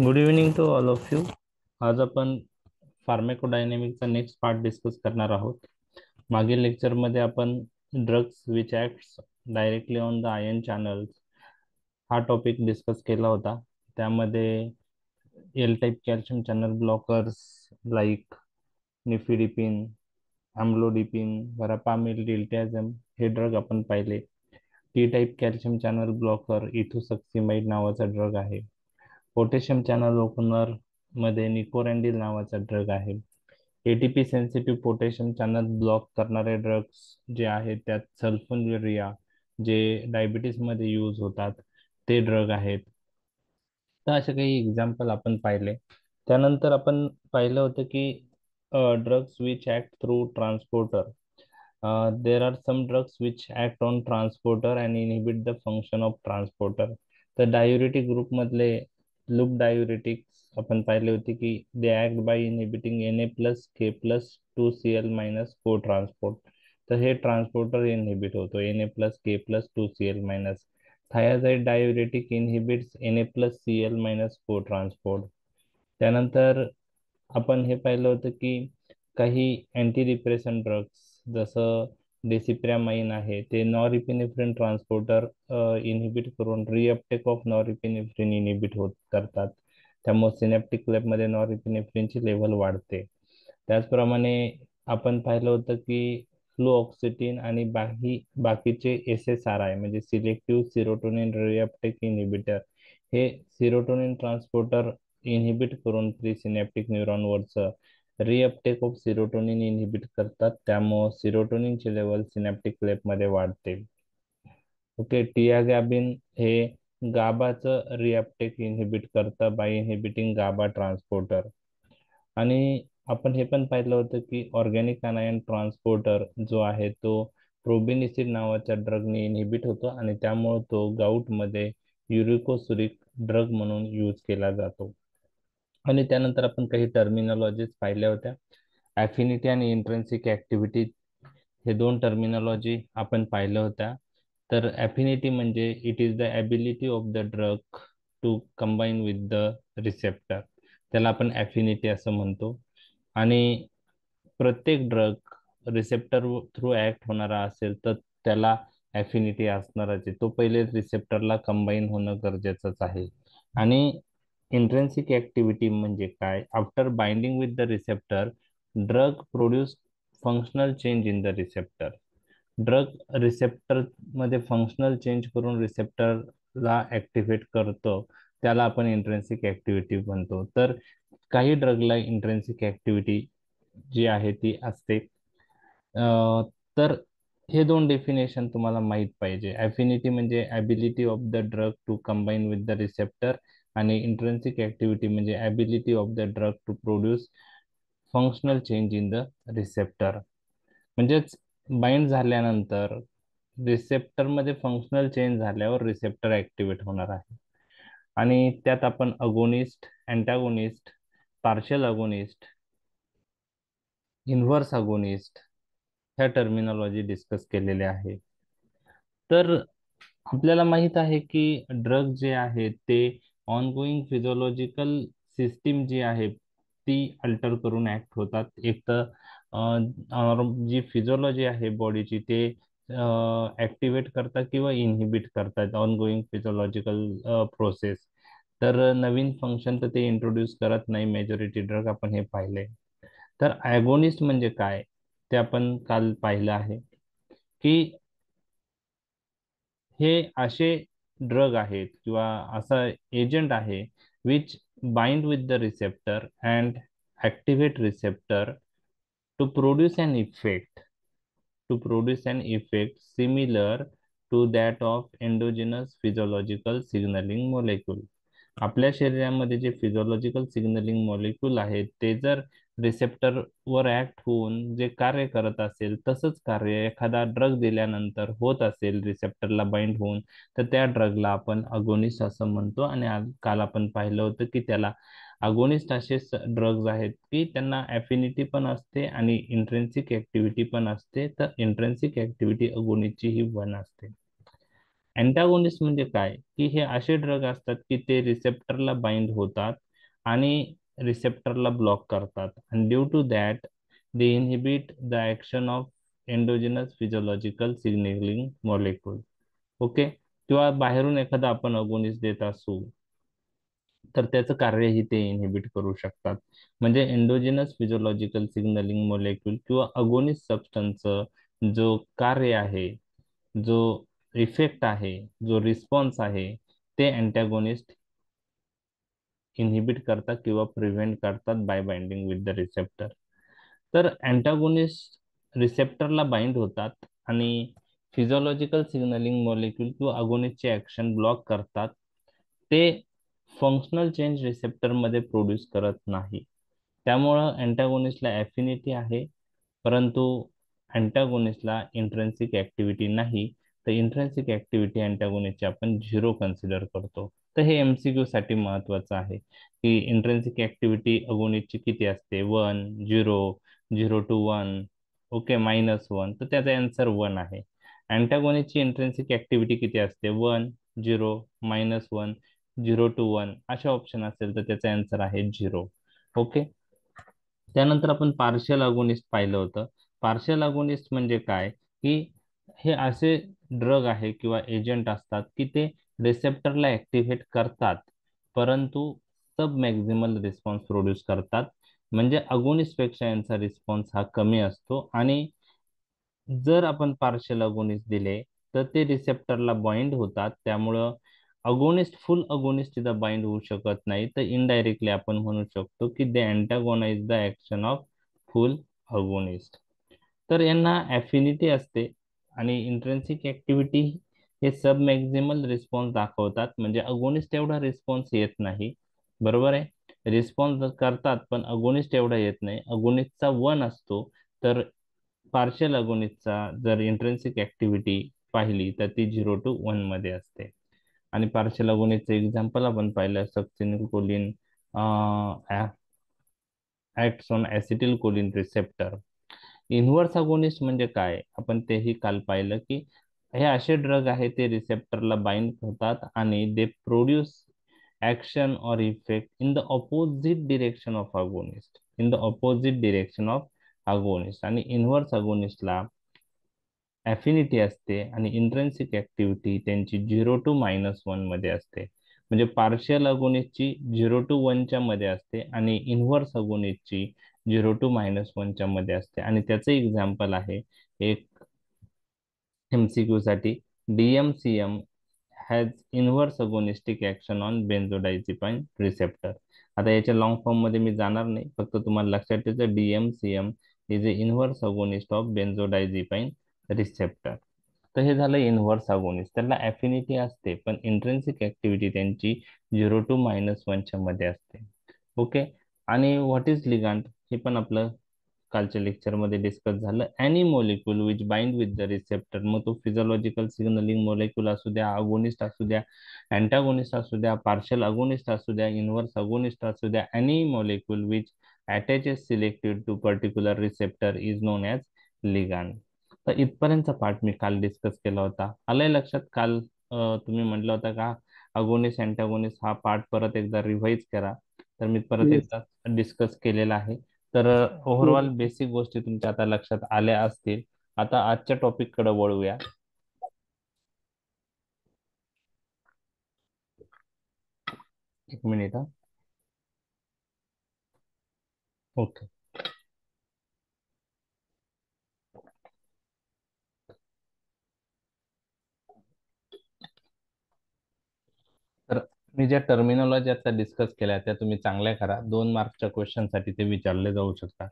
Good evening to all of you. आज आपण फार्माकोडायनेमिकचा next part discuss करणार आहोत. मागील लेक्चरमध्ये आपण drugs which acts directly on the ion channels हा टॉपिक डिस्कस केला होता. त्यामध्ये L type calcium channel blockers like nifedipine, amlodipine, verapamil, diltiazem हे ड्रग आपण पाहिले. T type calcium channel blocker ethosuximide नावाचा ड्रग आहे. पोटॅशियम चॅनल ओपनर मध्ये निकोरॅन्डिल नावाचा ड्रग आहे. ATP sensitive potassium channel block करणारे ड्रग्स जे आहेत त्यात सल्फोन्युरिया जे डायबिटीस मध्ये यूज होतात ते ड्रग आहेत. तर असे काही एक्झाम्पल आपण पाहिले. त्यानंतर आपण पाहिलं होतं की drugs which act through transporter. There are some drugs which act on transporter and inhibit the function of transporter. तर डायुरेटिक ग्रुप मधले लूप डायुरेटिक्स आपण पाहिले होते की दे ऍक्ट बाय इनहिबिटिंग Na+K+2Cl- को ट्रान्सपोर्ट. तर हे ट्रान्सपोर्टर इनहिबिट होतो Na+K+2Cl-. थायाझाईड डायुरेटिक इनहिबिट्स Na+Cl- को ट्रान्सपोर्ट. त्यानंतर आपण हे पाहिलं होतं की काही अँटी डिप्रेशन ड्रग्स जसं डेसिप्रामाइन आहे ते नॉरइपिनेफ्रिन ट्रान्सपोर्टर इनहिबिट करून रिअपटेक ऑफ नॉरइपिनेफ्रिन इनहिबिट होत करतात. त्यामुळे सिनॅप्टिक क्लेपमध्ये नॉरइपिनेफ्रिनची लेव्हल वाढते. त्याचप्रमाणे आपण पाहिलं होतं की फ्लूऑक्सिटिन आणि बाकीचे SSRI म्हणजे सिलेक्टिव्ह सिरोटोनिन रिअपटेक इनहिबिटर हे सिरोटोनिन ट्रान्सपोर्टर इनहिबिट करून प्रीसिनॅप्टिक न्यूरॉनवरचं रिअपटेक ऑफ सिरोटोनिन इनहिबिट करतात. त्यामुळे सिरोटोनिनची लेवल सिनॅप्टिक क्लेपमध्ये वाढते. ओके. टियागॅबिन हे गाबाचं रिअपटेक इनहिबिट करतं बाय इनहिबिटिंग गाबा ट्रान्सपोर्टर. आणि आपण हे पण पाहिलं होतं की ऑर्गॅनिक अनायन ट्रान्सपोर्टर जो आहे तो प्रोबिनिसिड नावाच्या ड्रगने इनहिबिट होतो आणि त्यामुळे तो गाऊटमध्ये युरिकोसुरिक ड्रग म्हणून यूज केला जातो. आणि त्यानंतर आपण काही टर्मिनॉलॉजीज पाहिल्या होत्या. ॲफिनिटी आणि इंट्रेन्सिक ऍक्टिव्हिटी हे दोन टर्मिनॉलॉजी आपण पाहिल्या होत्या. तर ॲफिनिटी म्हणजे it is the ability of the drug to combine with the receptor. त्याला आपण ॲफिनिटी असं म्हणतो. आणि प्रत्येक ड्रग रिसेप्टर थ्रू ऍक्ट होणारा असेल तर त्याला ॲफिनिटी असणारच आहे. तो पहिले रिसेप्टरला कंबाईन होणं गरजेचंच आहे. आणि इंट्रेन्सिक ऍक्टिव्हिटी म्हणजे काय? After binding with the receptor drug produce functional change in the receptor. Drug receptor मध्ये फंक्शनल चेंज करून रिसेप्टरला ऍक्टिव्हेट करतो, त्याला आपण इंट्रेन्सिक ऍक्टिव्हिटी म्हणतो. तर काही ड्रगला इंट्रेन्सिक ऍक्टिव्हिटी जी आहे ती असते. तर हे दोन डेफिनेशन तुम्हाला माहित पाहिजे. ॲफिनिटी म्हणजे ability of the drug to combine with the receptor आणि इंट्रेन्सिक ऍक्टिव्हिटी म्हणजे ability of the drug to produce functional change in the receptor. म्हणजेच बाइंड झाल्यानंतर रिसेप्टरमध्ये फंक्शनल चेंज झाल्यावर रिसेप्टर ऍक्टिव्हेट होणार आहे. आणि त्यात आपण agonist, antagonist, partial agonist, inverse agonist ह्या टर्मिनॉलॉजी डिस्कस केलेले आहे. तर आपल्याला माहित आहे की ड्रग जे आहेत ते ऑनगोईंग फिजिओलॉजिकल सिस्टीम जी आहे ती अल्टर करून ऍक्ट होतात. एक तर जी फिजिओलॉजी आहे बॉडीची ते ऍक्टिव्हेट करतात किंवा इनहिबिट करतात ऑनगोईंग फिजिओलॉजिकल प्रोसेस. तर नवीन फंक्शन तर ते इंट्रोड्यूस करत नाही मेजॉरिटी ड्रग, आपण हे पाहिले. तर ॲगोनिस्ट म्हणजे काय ते आपण काल पाहिलं आहे की हे असे ड्रग आहेत किंवा असा एजंट आहे which bind with the receptor and activate receptor to produce an effect similar to that of endogenous physiological signaling molecule. आपल्या शरीरामध्ये जे फिजिओलॉजिकल सिग्नलिंग मॉलिक्यूल आहेत ते जर रिसेप्टरवर ऍक्ट होऊन जे कार्य करत असेल तसंच कार्य एखादा ड्रग दिल्यानंतर होत असेल रिसेप्टरला बाइंड होऊन, तर त्या ड्रगला आपण अगोनिस्ट असं म्हणतो. आणि काल आपण पाहिलं होतं की त्याला अगोनिस्ट असे ड्रग्ज आहेत की त्यांना ॲफिनिटी पण असते आणि इंट्रेन्सिक ऍक्टिव्हिटी पण असते. तर इंट्रेन्सिक ऍक्टिव्हिटी अगोनिस्टची ही वन असते. अँटागोनिस्ट म्हणजे काय की हे असे ड्रग असतात की ते रिसेप्टरला बाइंड होतात आणि रिसेप्टरला ब्लॉक करतात, आणि due to that they inhibit the action of endogenous physiological signalling molecule. Okay. किंवा बाहेरून एखादा आपण अगोनिस्ट देत असू तर त्याचं कार्यही ते इनहिबिट करू शकतात. म्हणजे एंडोजिनस फिजिओलॉजिकल सिग्नलिंग मॉलिक्यूल किंवा अगोनिस्ट सबस्टन्सचं जो कार्य आहे, जो इफेक्ट आहे, जो रिस्पॉन्स आहे, ते अँटॅगोनिस्ट इनहिबिट करतात किंवा प्रिव्हेंट करतात bye binding with the receptor. तर अँटागोनिस्ट रिसेप्टरला बाइंड होतात आणि फिजिओलॉजिकल सिग्नलिंग मॉलिक्यूल किंवा अगोनिस्टचे ऍक्शन ब्लॉक करतात. ते फंक्शनल चेंज रिसेप्टरमध्ये प्रोड्यूस करत नाही. त्यामुळं अँटागोनिस्टला ॲफिनिटी आहे, परंतु अँटागोनिस्टला इंट्रेन्सिक ऍक्टिव्हिटी नाही. तर इंट्रेन्सिक ऍक्टिव्हिटी अँटागोनिस्टची आपण झिरो कन्सिडर करतो. तर हे एमसीक्यू साठी महत्वाचं आहे की इंट्रेन्सिक ऍक्टिव्हिटी अगोनिस्टची किती असते, 1, 0, 0 to 1, ओके, -1. तर त्याचा आन्सर 1 आहे. अँटागोनिस्टची इंट्रेन्सिक ऍक्टिव्हिटी किती असते, 1, 0, -1, 0 to 1 अशा ऑप्शन असेल तर त्याचा आन्सर आहे 0. ओके. त्यानंतर आपण पार्शियल अगोनिस्ट पाहिलं होतं. पार्शियल अगोनिस्ट म्हणजे काय, की हे असे ड्रग आहे किंवा एजंट असतात की ते रिसेप्टरला ऍक्टिव्हेट करतात, परंतु सब मॅक्झिमल रिस्पॉन्स प्रोड्यूस करतात. म्हणजे अगोनिस्ट पेक्षा यांचा रिस्पॉन्स हा कमी असतो. आणि जर आपण पार्शियल अगोनिस्ट दिले तर ते रिसेप्टरला बाइंड होतात. त्यामुळं अगोनिस्ट फुल अगोनिस्ट तिथं बाइंड होऊ शकत नाही. तर इनडायरेक्टली आपण म्हणू शकतो की they antagonize the action of full agonist. तर यांना ॲफिनिटी असते आणि इंट्रेन्सिक ऍक्टिव्हिटी हे सब मॅक्झिमल रिस्पॉन्स दाखवतात. म्हणजे अगोनिस्ट एवढा रिस्पॉन्स येत नाही. बरोबर आहे. रिस्पॉन्स करतात पण अगोनिस्ट एवढा येत नाही. अगोनिस्टचा 1 असतो. तर पार्शियल अगोनिस्टचा जर इंट्रेन्सिक ऍक्टिव्हिटी पाहिली तर ती 0 to 1 मध्ये असते. आणि पार्शियल अगोनिस्टचं एक्झाम्पल आपण पाहिलं, succinylcholine acts on acetylcholine receptor. Inverse agonist म्हणजे काय, आपण तेही काल पाहिलं की हे असे ड्रग आहे ते रिसेप्टरला बाइंड होतात आणि दे प्रोड्यूस ऍक्शन और effect in the opposite direction of agonist, in the opposite direction of agonist. आणि इन्व्हर्स अगोनिस्टला ॲफिनिटी असते आणि इंट्रेन्सिक ऍक्टिव्हिटी त्यांची 0 to -1 मध्ये असते. म्हणजे पार्शियल अगोनिस्टची 0 to 1 मध्ये असते आणि इन्व्हर्स अगोनिस्टची 0 to -1 मध्ये असते. आणि त्याचं एक्झाम्पल आहे एक एमसीक्यू साठी, DMCM has inverse agonistic action on benzodiazepine receptor. आता याच्या लॉंग फॉर्म मध्ये मी जाणार नाही, फक्त तुम्हाला लक्षात ठेवायचं DMCM is a inverse agonist of benzodiazepine receptor. तर हे झालं इन्व्हर्स अगोनिस्ट. त्याला ॲफिनिटी असते पण इंट्रेन्सिक ऍक्टिव्हिटी त्यांची 0 to -1 मध्ये असते. ओके. आणि व्हॉट इज लिगंड हे पण आपलं कालच्या लेक्चरमध्ये डिस्कस झालं. Any molecule which bind with the receptor, मग तो फिजिओलॉजिकल सिग्नलिंग मॉलिक्यूल असू द्या, अगोनिस्ट असू द्या, अँटागोनिस्ट असू द्या, पार्शियल अगोनिस्ट असू द्या, इन्व्हर्स अगोनिस्ट असू द्या, any molecule which attaches selected to particular receptor is known as ligand. तर इथपर्यंतचा पार्ट मी काल डिस्कस केला होता. आलंय लक्षात? काल तुम्ही म्हटलं होतं का अगोनिस्ट अँटागोनिस्ट हा पार्ट परत एकदा रिव्हाइज करा, तर मी परत येस. एकदा डिस्कस केलेला आहे. तर ओव्हरऑल बेसिक गोष्टी तुमच्या आता लक्षात आल्या असतील. आता आजच्या टॉपिक कडे वळूया. एक मिनिट हा. ओके. तर मी ज्या टर्मिनॉलॉजी आता डिस्कस केल्या त्या तुम्ही चांगल्या करा. 2 मार्कच्या क्वेश्चन साठी ते विचारले जाऊ शकतात.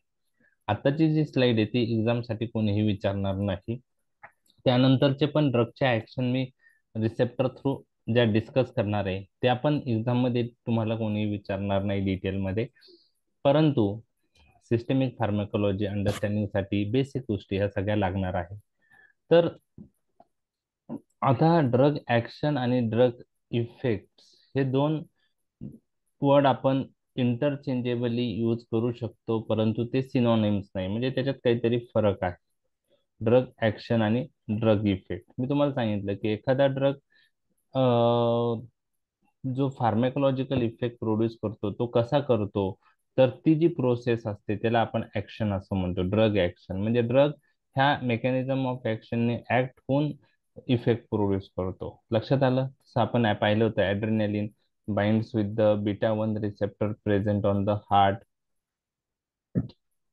आताची जी स्लाइड आहे ती एक्झाम साठी कोणीही विचारणार नाही. त्यानंतरचे पण ड्रगच्या ऍक्शन मी रिसेप्टर थ्रू ज्या डिस्कस करणार आहे त्या पण एक्झाम मध्ये तुम्हाला कोणीही विचारणार नाही डिटेलमध्ये. परंतु सिस्टमिक फार्माकोलॉजी अंडरस्टँडिंग साठी बेसिक गोष्टी ह्या सगळ्या लागणार आहे. तर आता ड्रग ऍक्शन आणि ड्रग इफेक्ट हे दोन वर्ड आपण इंटरचेंजेबली यूज करू शकतो, परंतु ते सिनोनिम्स नाही. म्हणजे त्याच्यात काहीतरी फरक आहे. ड्रग ऍक्शन आणि ड्रग इफेक्ट मी तुम्हाला सांगितलं की एखादा ड्रग जो फार्मॅकोलॉजिकल इफेक्ट प्रोड्यूस करतो तो कसा करतो, तर ती जी प्रोसेस असते त्याला आपण ऍक्शन असं म्हणतो, ड्रग ऍक्शन. म्हणजे ड्रग ह्या मेकॅनिझम ऑफ ऍक्शनने ऍक्ट होऊन इफेक्ट प्रोड्यूस करतो. लक्षात आलं? तसं आपण पाहिलं होतं adrenaline binds with the beta one receptor present on the heart.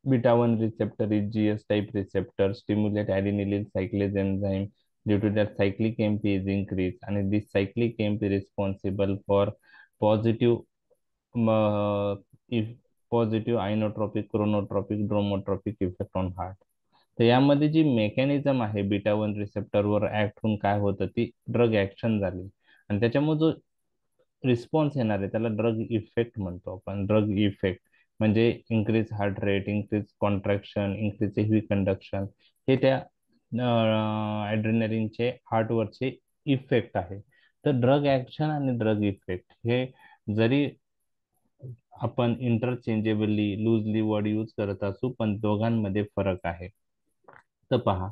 Beta 1 receptor is GS type receptor, stimulate adenylyl cyclase enzyme. Due to that, cyclic AMP is increased, and this cyclic AMP is responsible for positive, uh, if positive inotropic, chronotropic, dromotropic effect on heart. तर यामध्ये जी mechanism आहे beta one रिसेप्टरवर act होऊन काय होतं, ती drug action झाली, आणि त्याच्यामुळे जो रिस्पॉन्स येणार आहे त्याला ड्रग इफेक्ट म्हणतो आपण. ड्रग इफेक्ट म्हणजे increase heart rate, increase contraction, increase heavy conduction, हे त्या ॲड्रेनलिनचे हार्टवरचे इफेक्ट आहे. तर ड्रग ऍक्शन आणि ड्रग इफेक्ट हे जरी आपण इंटरचेंजेबली लूजली वर्ड यूज करत असू, पण दोघांमध्ये फरक आहे. तर पहा,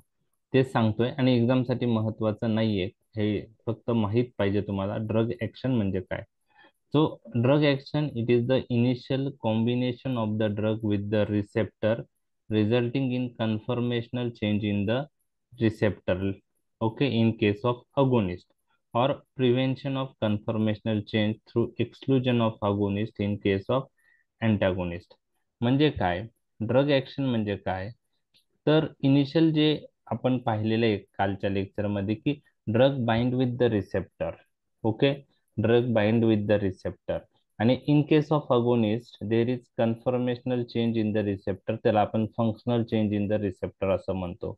तेच सांगतोय आणि एक्झामसाठी महत्वाचं नाहीये हे, फक्त माहित पाहिजे तुम्हाला ड्रग ऍक्शन म्हणजे काय. So, drug action, it is the initial combination of the drug with the receptor, resulting in conformational change in the receptor. Okay, in case of agonist, or prevention of conformational change through exclusion of agonist in case of antagonist. म्हणजे काय, drug action म्हणजे काय, तर initial जे आपण पाहिलेलं आहे कालच्या लेक्चरमध्ये की drug bind with the receptor. Okay, drug bind with the receptor, आणि in case of agonist there is conformational change in the receptor, त्याला आपण functional change in the receptor असं म्हणतो.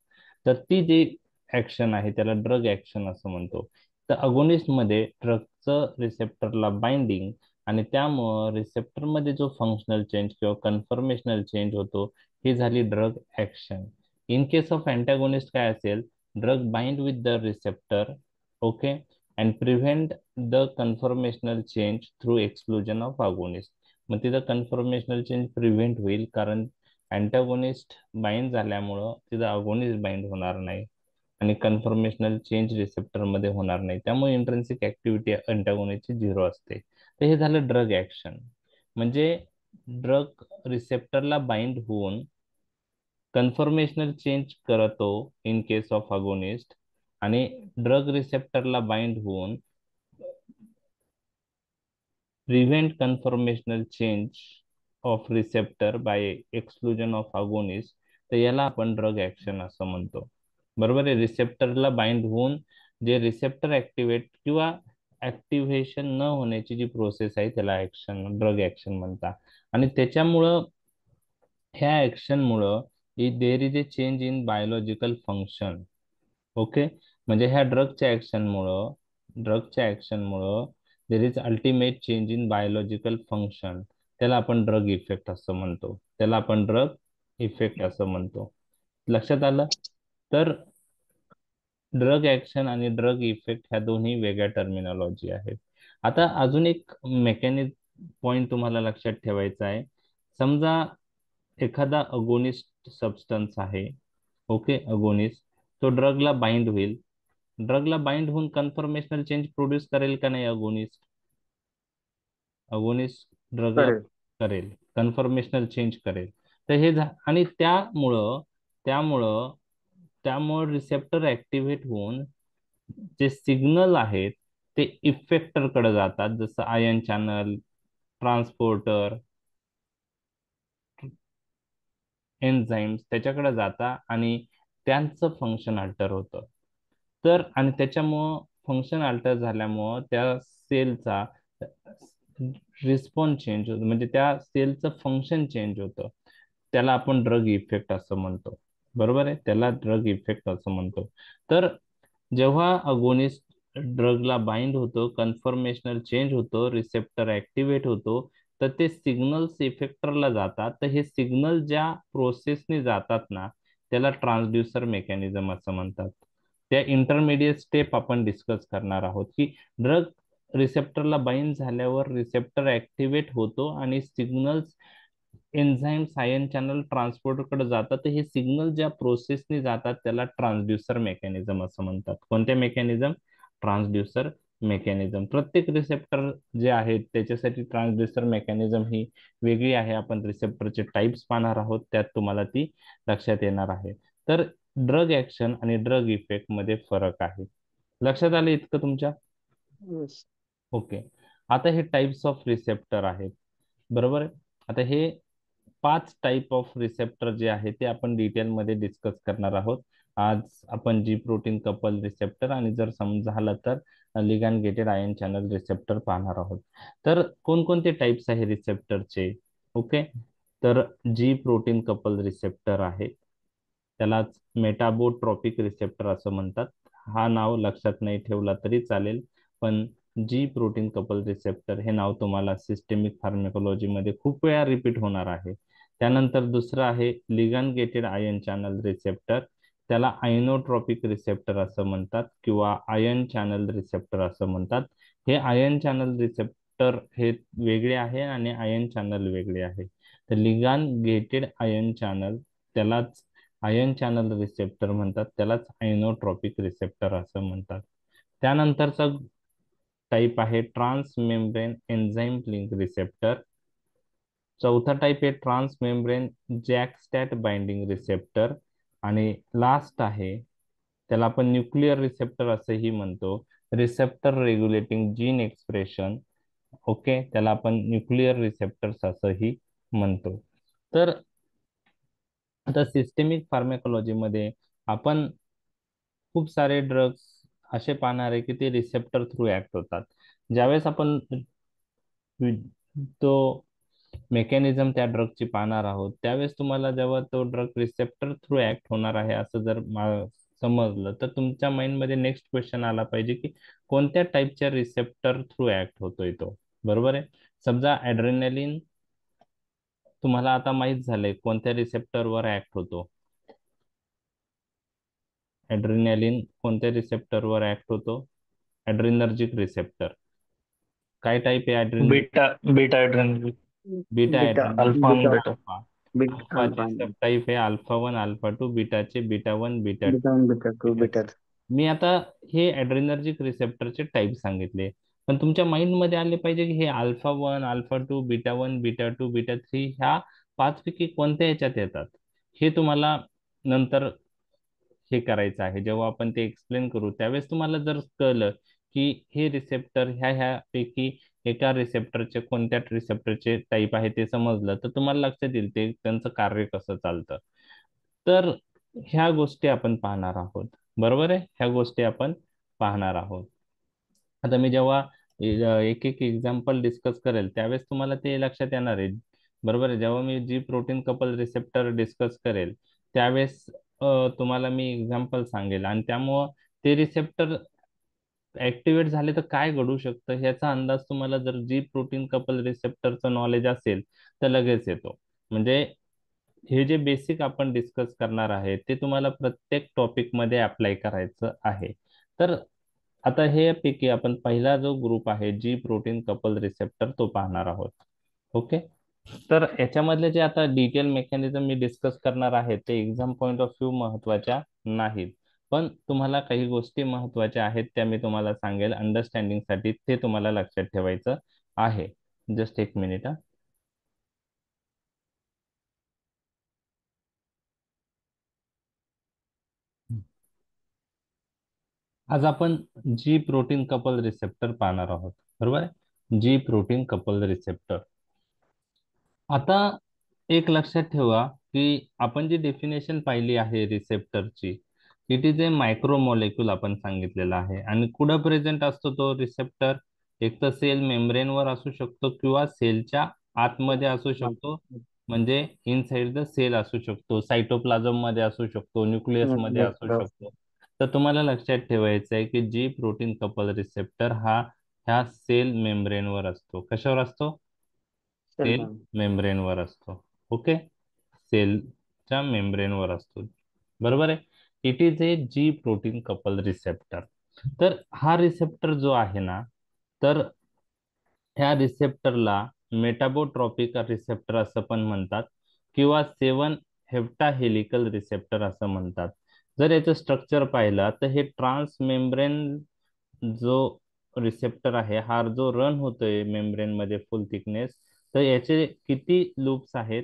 तर ती जी ऍक्शन आहे त्याला ड्रग ऍक्शन असं म्हणतो. तर अगोनिस्ट मध्ये ड्रगचं रिसेप्टरला बाइंडिंग, आणि त्यामुळं रिसेप्टर मध्ये जो फंक्शनल चेंज किंवा कन्फर्मेशनल चेंज होतो, ही झाली drug action. In case of antagonist काय असेल, drug bind with the receptor, okay, and prevent the conformational change through exclusion of agonist. मग तिथं कन्फर्मेशनल चेंज प्रिव्हेंट होईल, कारण अँटॅगोनिस्ट बाइंड झाल्यामुळं तिथं अगोनिस्ट बाइंड होणार नाही, आणि कन्फर्मेशनल चेंज रिसेप्टर मध्ये होणार नाही, त्यामुळे इंट्रिन्सिक ऍक्टिव्हिटी अँटॅगोनिस्टची झिरो असते. तर हे झालं ड्रग ऍक्शन. म्हणजे ड्रग रिसेप्टरला बाइंड होऊन कन्फर्मेशनल चेंज करतो इन केस ऑफ अगोनिस्ट, आणि ड्रग रिसेप्टरला बाइंड होऊन prevent conformational change of receptor by exclusion of agonist. तर याला आपण ड्रग ऍक्शन असं म्हणतो. बरोबर आहे, रिसेप्टरला बाइंड होऊन जे रिसेप्टर ऍक्टिव्हेट किंवा ऍक्टिव्हेशन न होण्याची जी प्रोसेस आहे त्याला ऍक्शन, ड्रग ऍक्शन म्हणतात. आणि त्याच्यामुळं, ह्या ऍक्शनमुळं there is a change in biological function. Okay, म्हणजे ह्या ड्रगच्या ऍक्शनमुळं there is ultimate change in biological function, त्याला आपण ड्रग इफेक्ट असं म्हणतो. त्याला आपण ड्रग इफेक्ट असं म्हणतो. लक्षात आलं? तर ड्रग ऍक्शन आणि ड्रग इफेक्ट ह्या दोन्ही वेगळ्या टर्मिनॉलॉजी आहेत. आता अजून एक मेकॅनिझम पॉइंट तुम्हाला लक्षात ठेवायचा आहे. समजा एखादा अगोनिस्ट सबस्टन्स आहे, ओके, अगोनिस्ट, तो ड्रगला बाइंड होईल. ड्रगला बाइंड होऊन कन्फर्मेशनल चेंज प्रोड्यूस करेल का नाही अगोनिस्ट? अगोनिस्ट ड्रगला करेल. करेल, कन्फर्मेशनल चेंज करेल. तर हे आणि त्यामुळं त्यामुळं त्यामुळं रिसेप्टर ऍक्टिव्हेट होऊन जे सिग्नल आहेत ते इफेक्टर कडे जातात, जसं आयन चॅनल, ट्रान्सपोर्टर, एन्झाईम्स त्याच्याकडे जातात, आणि त्यांचं फंक्शन अल्टर होतं. तर आणि त्याच्यामुळं फंक्शन अल्टर झाल्यामुळं त्या सेलचा रिस्पॉन्स चेंज होतो, म्हणजे त्या सेलचं फंक्शन चेंज होतं. त्याला आपण ड्रग इफेक्ट असं म्हणतो. बरोबर आहे, त्याला ड्रग इफेक्ट असं म्हणतो. तर जेव्हा अगोनिस्ट ड्रगला बाइंड होतो, कन्फर्मेशनल चेंज होतो, रिसेप्टर ऍक्टिव्हेट होतो, तर ते सिग्नल्स इफेक्टरला जातात. तर हे सिग्नल ज्या प्रोसेसने जातात ना, त्याला ट्रान्सड्युसर मेकॅनिझम असं म्हणतात. त्या इंटरमिडिएट स्टेप आपण डिस्कस करणार आहोत की ड्रग रिसेप्टरला बाइंड झाल्यावर रिसेप्टर ऍक्टिव्हेट होतो आणि सिग्नल्स एन्झाईम आयन चॅनल ट्रान्सपोर्टरकडे जातात. तर हे सिग्नल ज्या प्रोसेसने जातात त्याला ट्रान्सड्युसर मेकॅनिझम असं म्हणतात. कोणत्या मेकॅनिझम? Transducer mechanism. प्रत्येक रिसेप्टर जे आहेत त्याच्यासाठी ट्रान्सड्यूसर मेकॅनिझम ही वेगळी आहे. आपण रिसेप्टरचे टाइप्स पाहणार आहोत, त्यात तुम्हाला ती लक्षात येणार आहे. तर ड्रग ऍक्शन आणि ड्रग इफेक्ट मध्ये फरक आहे. लक्षात आलं इतकं तुमच्या? Yes. ओके. आता हे टाइप्स ऑफ रिसेप्टर आहेत, बरोबर आहे. आता हे 5 टाईप ऑफ रिसेप्टर जे आहे ते आपण डिटेलमध्ये डिस्कस करणार आहोत आज. आपण जी प्रोटीन कपल रिसेप्टर आणि जर झालं तर ligand gated ion channel receptor पाहणार आहोत. तर कोणकोणते टाइप्स आहे रिसेप्टरचे? ओके. तर जी प्रोटीन कपल रिसेप्टर आहे त्यालाच मेटाबोट्रॉपिक रिसेप्टर असं म्हणतात. हा नाव लक्षात नाही ठेवला तरी चालेल, पण जी प्रोटीन कपल रिसेप्टर हे नाव तुम्हाला सिस्टेमिक फार्मेकोलॉजी मध्ये खूप वेळा रिपीट होणार आहे. त्यानंतर दुसरं आहे ligand gated ion channel receptor. त्याला आयनोट्रॉपिक रिसेप्टर असं म्हणतात किंवा आयन चॅनल रिसेप्टर असं म्हणतात. हे आयन चॅनल रिसेप्टर हे वेगळे आहे आणि आयन चॅनल वेगळे आहे. तर लिगॅंड गेटेड आयन चॅनल त्यालाच आयन चॅनल रिसेप्टर म्हणतात, त्यालाच आयनोट्रॉपिक रिसेप्टर असं म्हणतात. त्यानंतरचा टाईप आहे transmembrane enzyme link receptor. चौथा टाईप आहे transmembrane JAK STAT binding receptor. आणि लास्ट आहे त्याला आपण न्यूक्लिअर रिसेप्टर असंही म्हणतो, receptor regulating gene expression. Okay, त्याला आपण न्यूक्लिअर रिसेप्टर्स असंही म्हणतो. तर आता सिस्टेमिक फार्मेकोलॉजी मध्ये आपण खूप सारे ड्रग्स असे पाहणार आहे की ते रिसेप्टर थ्रू ऍक्ट होतात. ज्यावेळेस आपण तो मेकॅनिझम त्या ड्रगची पाहणार आहोत, त्यावेळेस तुम्हाला जेव्हा तो ड्रग रिसेप्टर थ्रू ऍक्ट होणार आहे असं जर समजलं, तर तुमच्या माइंडमध्ये नेक्स्ट क्वेश्चन आला पाहिजे की कोणत्या टाईपच्या रिसेप्टर थ्रू ऍक्ट होतोय तो. बरोबर आहे. समजा ऍड्रेनलिन तुम्हाला आता माहित झालंय कोणत्या रिसेप्टरवर ऍक्ट होतो. ऍड्रेनलिन कोणत्या रिसेप्टरवर ऍक्ट होतो? ऍड्रेनर्जिक रिसेप्टर. काय टाईप आहे adrenergic? Beta beta adrenaline. Beta beta adrenergic. Alpha आणि बीटा बीटा. अल्फा. बीटा अल्फाचे अल्फा सब टाईप आहे अल्फा वन अल्फा टू, बीटाचे beta one beta beta one beta two beta beta three. मी आता हे ऍड्रेनर्जिक रिसेप्टरचे type सांगितले, पण तुमच्या माइंड मध्ये आले पाहिजे की हे alpha one alpha to beta one beta two beta three ह्या पाच पैकी कोणत्या याच्यात येतात. हे तुम्हाला नंतर हे करायचं आहे. जेव्हा आपण ते एक्सप्लेन करू त्यावेळेस तुम्हाला जर कळलं की हे रिसेप्टर ह्या ह्या पैकी एका रिसेप्टरचे कोणत्या रिसेप्टरचे टाईप आहे ते समजलं, तर तुम्हाला लक्षात येईल ते त्यांचं कार्य कसं चालतं. तर ह्या गोष्टी आपण पाहणार आहोत. बरोबर आहे, ह्या गोष्टी आपण पाहणार आहोत. आता मी जेव्हा एक एक एक्झाम्पल डिस्कस करेल त्यावेळेस तुम्हाला ते लक्षात येणार आहे. बरोबर आहे. जेव्हा मी G protein couple receptor discuss करेल त्यावेळेस तुम्हाला मी एक्झाम्पल सांगेल आणि त्यामुळं ते रिसेप्टर ऍक्टिव्हेट झाले तर काय घडू शकतं ह्याचा अंदाज तुम्हाला जर जी प्रोटीन कपल रिसेप्टरचं नॉलेज असेल तर लगेच येतो. म्हणजे हे जे बेसिक आपण डिस्कस करणार आहे ते तुम्हाला प्रत्येक टॉपिक मध्ये अप्लाय करायचं आहे. तर आता हे पैकी आपण पहिला जो ग्रुप आहे जी प्रोटीन कपल रिसेप्टर तो पाहणार आहोत. ओके. तर याच्यामधले जे आता डिटेल मेकॅनिझम मी डिस्कस करणार आहे ते एक्झाम पॉइंट ऑफ व्ह्यू महत्वाच्या नाहीत, पण तुम्हाला काही गोष्टी महत्वाच्या आहेत त्या मी तुम्हाला सांगेल अंडरस्टँडिंग साठी, ते तुम्हाला लक्षात ठेवायचं आहे. जस्ट एक मिनिट. आज आपण जी प्रोटीन कपल रिसेप्टर पाहणार आहोत. बरोबर आहे. G protein couple receptor. आता एक लक्षात ठेवा की आपण जी डेफिनेशन पाहिली आहे रिसेप्टरची, इट इज ए मायक्रोमॉलिक्यूल आपण सांगितलेला आहे. आणि कुठं प्रेझेंट असतो तो रिसेप्टर? एक तर सेल मेम्ब्रेनवर असू शकतो किंवा सेलच्या आतमध्ये असू शकतो, म्हणजे इनसाइड द सेल असू शकतो, सायटोप्लाझम मध्ये असू शकतो, न्यूक्लियस मध्ये असू शकतो. तर तुम्हाला लक्षात ठेवायचं आहे की जी प्रोटीन कपल रिसेप्टर हा ह्या सेल मेम्ब्रेनवर असतो. कशावर असतो? सेल मेम्ब्रेनवर असतो. ओके. सेलच्या मेम्ब्रेनवर असतो. बरोबर आहे. It is a G protein couple receptor. तर हा रिसेप्टर जो आहे ना, तर ह्या रिसेप्टरला मेटाबोट्रॉपिक रिसेप्टर असं पण म्हणतात किंवा 7 हेप्टा हेलिकल रिसेप्टर असं म्हणतात. जर याचं स्ट्रक्चर पाहिलं तर हे ट्रान्स मेम्ब्रेन जो रिसेप्टर आहे हा जो रन होतोय मेम्ब्रेन मध्ये फुल थिकनेस, तर याचे किती लूप्स आहेत?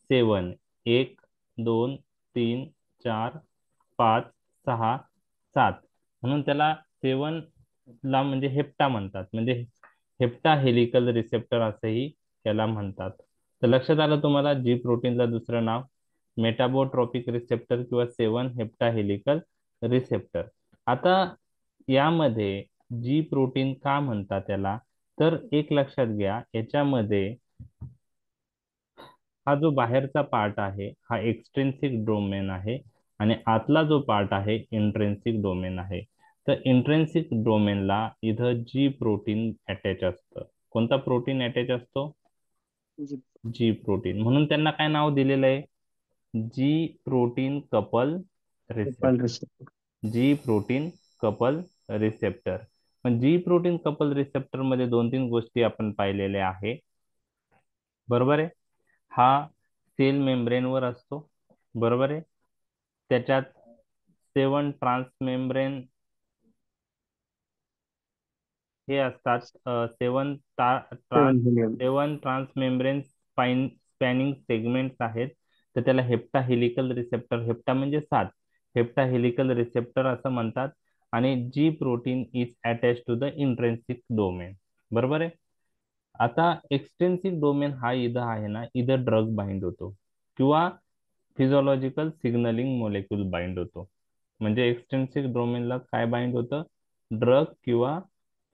7, 1, 2, 3, 4, 5, 6, 7. म्हणून त्याला 7 ला म्हणजे हेप्टा म्हणतात, म्हणजे हेप्टा हेलिकल रिसेप्टर असंही त्याला म्हणतात. तर लक्षात आलं तुम्हाला जी प्रोटीनला दुसरं नाव मेटाबोट्रॉपिक रिसेप्टर किंवा 7 हेप्टा हेलिकल रिसेप्टर. आता यामध्ये जी प्रोटीन का म्हणतात त्याला, तर एक लक्षात घ्या, याच्यामध्ये हा जो बाहेरचा पार्ट आहे हा एक्सट्रिन्सिक डोमेन आहे आणि आतला जो पार्ट आहे इंट्रेन्सिक डोमेन आहे. तर इंट्रेन्सिक डोमेनला इथं जी प्रोटीन अटॅच असतं. कोणता प्रोटीन अटॅच असतो? G G protein. म्हणून त्यांना काय नाव दिलेलं आहे? G protein couple couple receptor. Receptor. G protein couple receptor. पण जी प्रोटीन कपल रिसेप्टर मध्ये 2-3 गोष्टी आपण पाहिलेल्या आहे, बरोबर आहे. हा सेल मेम्ब्रेनवर असतो, बरोबर आहे. त्याच्यात 7 ट्रान्समेम्ब्रेन हे असतात, 7 मिलियन. 7 ट्रान्समेम्ब्रेन स्पॅनिंग सेगमेंट्स आहेत. तर त्याला हेप्टा हेलिकल रिसेप्टर, हेप्टा म्हणजे 7, हेप्टा हेलिकल रिसेप्टर असं म्हणतात. आणि G protein is attach to the intrinsic domain, बरोबर आहे. आता एक्सटेन्सिक डोमेन हा इथं आहे ना, इथं ड्रग बाइंड होतो किंवा फिजिओलॉजिकल सिग्नलिंग मॉलिक्यूल बाइंड होतो. म्हणजे एक्सटेन्सिक डोमेनला काय बाइंड होतं? ड्रग किंवा